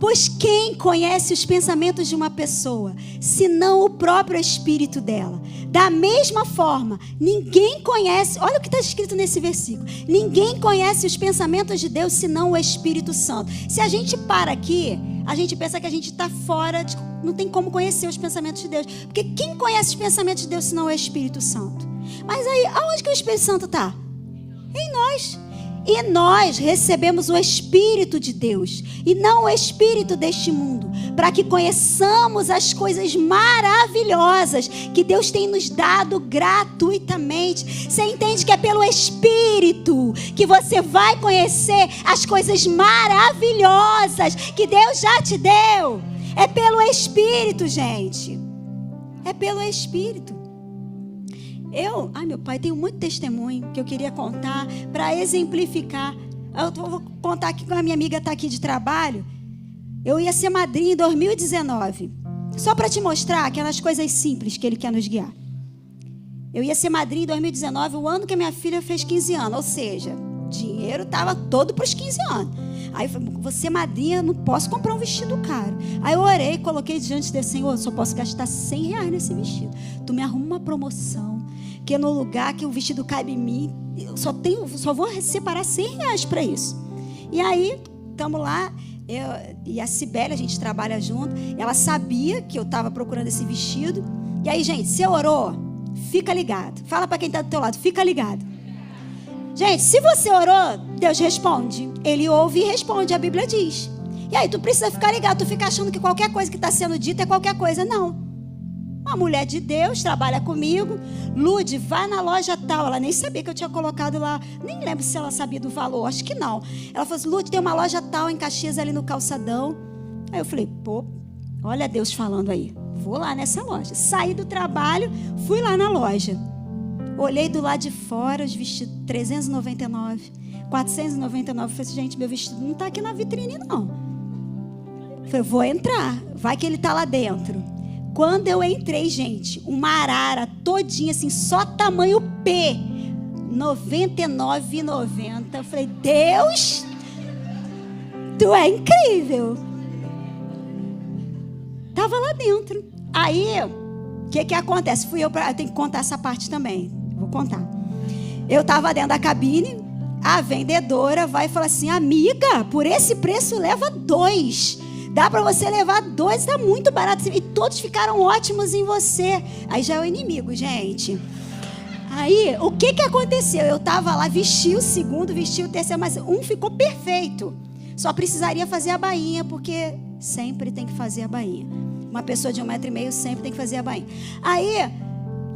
Pois quem conhece os pensamentos de uma pessoa, senão o próprio espírito dela? Da mesma forma, ninguém conhece, olha o que está escrito nesse versículo: ninguém conhece os pensamentos de Deus, senão o Espírito Santo. Se a gente para aqui, a gente pensa que a gente está fora, não tem como conhecer os pensamentos de Deus. Porque quem conhece os pensamentos de Deus, senão o Espírito Santo? Mas aí, aonde que o Espírito Santo está? Em nós. E nós recebemos o Espírito de Deus, e não o espírito deste mundo, para que conheçamos as coisas maravilhosas que Deus tem nos dado gratuitamente. Você entende que é pelo Espírito que você vai conhecer as coisas maravilhosas que Deus já te deu? É pelo Espírito, gente. É pelo Espírito. Meu pai, tenho muito testemunho que eu queria contar para exemplificar. Eu vou contar aqui, quando a minha amiga está aqui de trabalho. Eu ia ser madrinha em 2019. Só para te mostrar aquelas coisas simples que Ele quer nos guiar. Eu ia ser madrinha em 2019, o ano que a minha filha fez 15 anos. Ou seja, o dinheiro estava todo para os 15 anos. Aí eu falei: vou ser madrinha, não posso comprar um vestido caro. Aí eu orei, coloquei diante de Senhor: só posso gastar R$100 nesse vestido. Tu me arruma uma promoção, que no lugar que o vestido cabe em mim, eu só vou separar R$100 para isso. E aí, estamos lá, eu e a Cibele, a gente trabalha junto. Ela sabia que eu estava procurando esse vestido. E aí, gente, você orou? Fica ligado. Fala para quem está do teu lado: fica ligado. Gente, se você orou, Deus responde. Ele ouve e responde, a Bíblia diz. E aí, tu precisa ficar ligado. Tu fica achando que qualquer coisa que está sendo dita é qualquer coisa. Não. Uma mulher de Deus trabalha comigo. Lude, vai na loja tal. Ela nem sabia que eu tinha colocado lá. Nem lembro se ela sabia do valor. Acho que não. Ela falou assim: Lude, tem uma loja tal em Caxias, ali no calçadão. Aí eu falei: pô, olha Deus falando aí. Vou lá nessa loja. Saí do trabalho, fui lá na loja. Olhei do lado de fora, os vestidos 399, 499. Falei assim: gente, meu vestido não está aqui na vitrine, não. Falei: vou entrar. Vai que ele está lá dentro. Quando eu entrei, gente, uma arara todinha, assim, só tamanho P, R$99,90. Eu falei: Deus, tu é incrível. Tava lá dentro. Aí, o que acontece? Eu tenho que contar essa parte também. Vou contar. Eu tava dentro da cabine, a vendedora vai e fala assim: amiga, por esse preço leva 2. Dá para você levar 2, tá muito barato. E todos ficaram ótimos em você. Aí já é o inimigo, gente. Aí, o que aconteceu? Eu estava lá, vesti o segundo, vesti o terceiro, mas um ficou perfeito. Só precisaria fazer a bainha, porque sempre tem que fazer a bainha. Uma pessoa de 1,5 m sempre tem que fazer a bainha. Aí,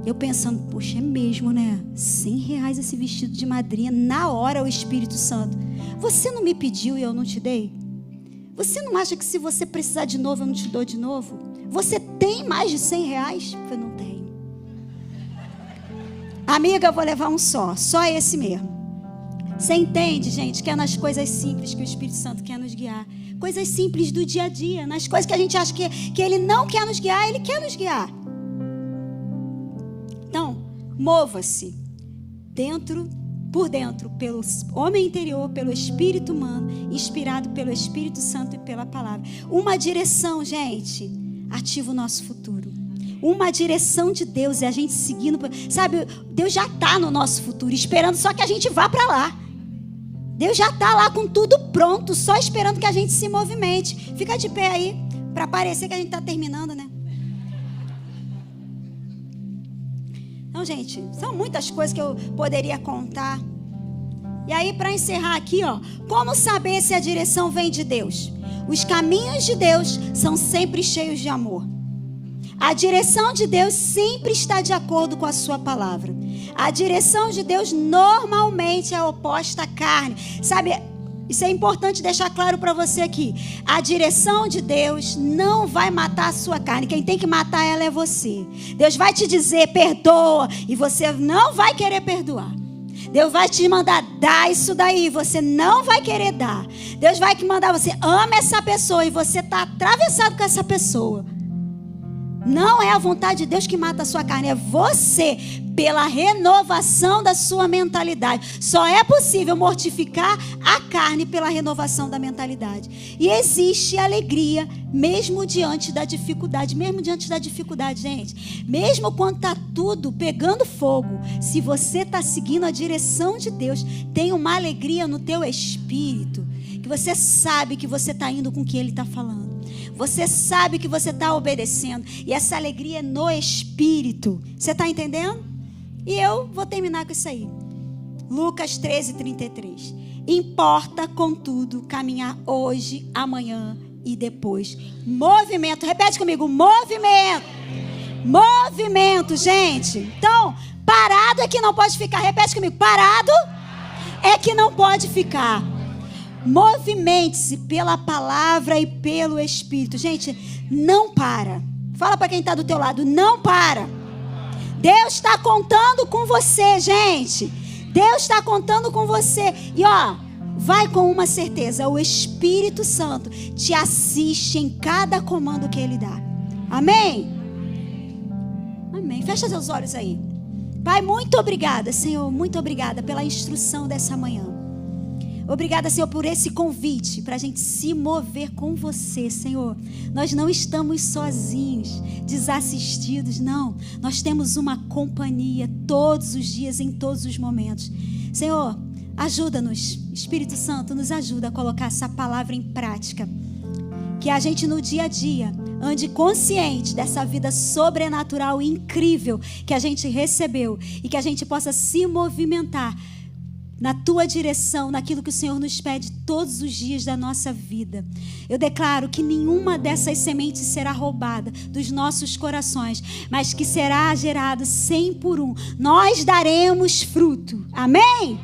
eu pensando, poxa, é mesmo, né? R$100 esse vestido de madrinha. Na hora, o Espírito Santo: você não me pediu e eu não te dei? Você não acha que se você precisar de novo, eu não te dou de novo? Você tem mais de R$100? Eu não tenho. Amiga, eu vou levar um só esse mesmo. Você entende, gente, que é nas coisas simples que o Espírito Santo quer nos guiar. Coisas simples do dia a dia, nas coisas que a gente acha que Ele não quer nos guiar, Ele quer nos guiar. Então, mova-se por dentro, pelo homem interior, pelo espírito humano, inspirado pelo Espírito Santo e pela palavra. Uma direção, gente, ativa o nosso futuro. Uma direção de Deus, é a gente seguindo, sabe, Deus já está no nosso futuro, esperando só que a gente vá para lá. Deus já está lá com tudo pronto, só esperando que a gente se movimente. Fica de pé aí, para parecer que a gente está terminando, né? Então, gente, são muitas coisas que eu poderia contar. E aí, para encerrar aqui, ó, como saber se a direção vem de Deus? Os caminhos de Deus são sempre cheios de amor. A direção de Deus sempre está de acordo com a sua palavra. A direção de Deus normalmente é oposta à carne. Sabe, isso é importante deixar claro para você aqui. A direção de Deus não vai matar a sua carne. Quem tem que matar ela é você. Deus vai te dizer, perdoa, e você não vai querer perdoar. Deus vai te mandar dar isso daí, você não vai querer dar. Deus vai te mandar, você ama essa pessoa e você está atravessado com essa pessoa. Não é a vontade de Deus que mata a sua carne, é você, pela renovação da sua mentalidade. Só é possível mortificar a carne pela renovação da mentalidade. E existe alegria mesmo diante da dificuldade. Mesmo diante da dificuldade, gente. Mesmo quando está tudo pegando fogo, se você está seguindo a direção de Deus, tem uma alegria no teu espírito, que você sabe que você está indo com o que Ele está falando. Você sabe que você está obedecendo. E essa alegria é no espírito. Você está entendendo? E eu vou terminar com isso aí. Lucas 13:33. Importa, contudo, caminhar hoje, amanhã e depois. Movimento. Repete comigo. Movimento. Movimento, gente. Então, parado é que não pode ficar. Repete comigo. Parado é que não pode ficar. Movimente-se pela palavra e pelo Espírito. Gente, não para. Fala para quem está do teu lado, não para. Deus está contando com você, gente. Deus está contando com você. E ó, vai com uma certeza, o Espírito Santo te assiste em cada comando que Ele dá. Amém? Amém. Fecha seus olhos aí. Pai, muito obrigada, Senhor. Muito obrigada pela instrução dessa manhã. Obrigada, Senhor, por esse convite para a gente se mover com você, Senhor. Nós não estamos sozinhos, desassistidos, não. Nós temos uma companhia todos os dias, em todos os momentos. Senhor, ajuda-nos. Espírito Santo, nos ajuda a colocar essa palavra em prática. Que a gente no dia a dia ande consciente dessa vida sobrenatural e incrível que a gente recebeu. E que a gente possa se movimentar na tua direção, naquilo que o Senhor nos pede todos os dias da nossa vida. Eu declaro que nenhuma dessas sementes será roubada dos nossos corações, mas que será gerado 100 por 1. Nós daremos fruto. Amém?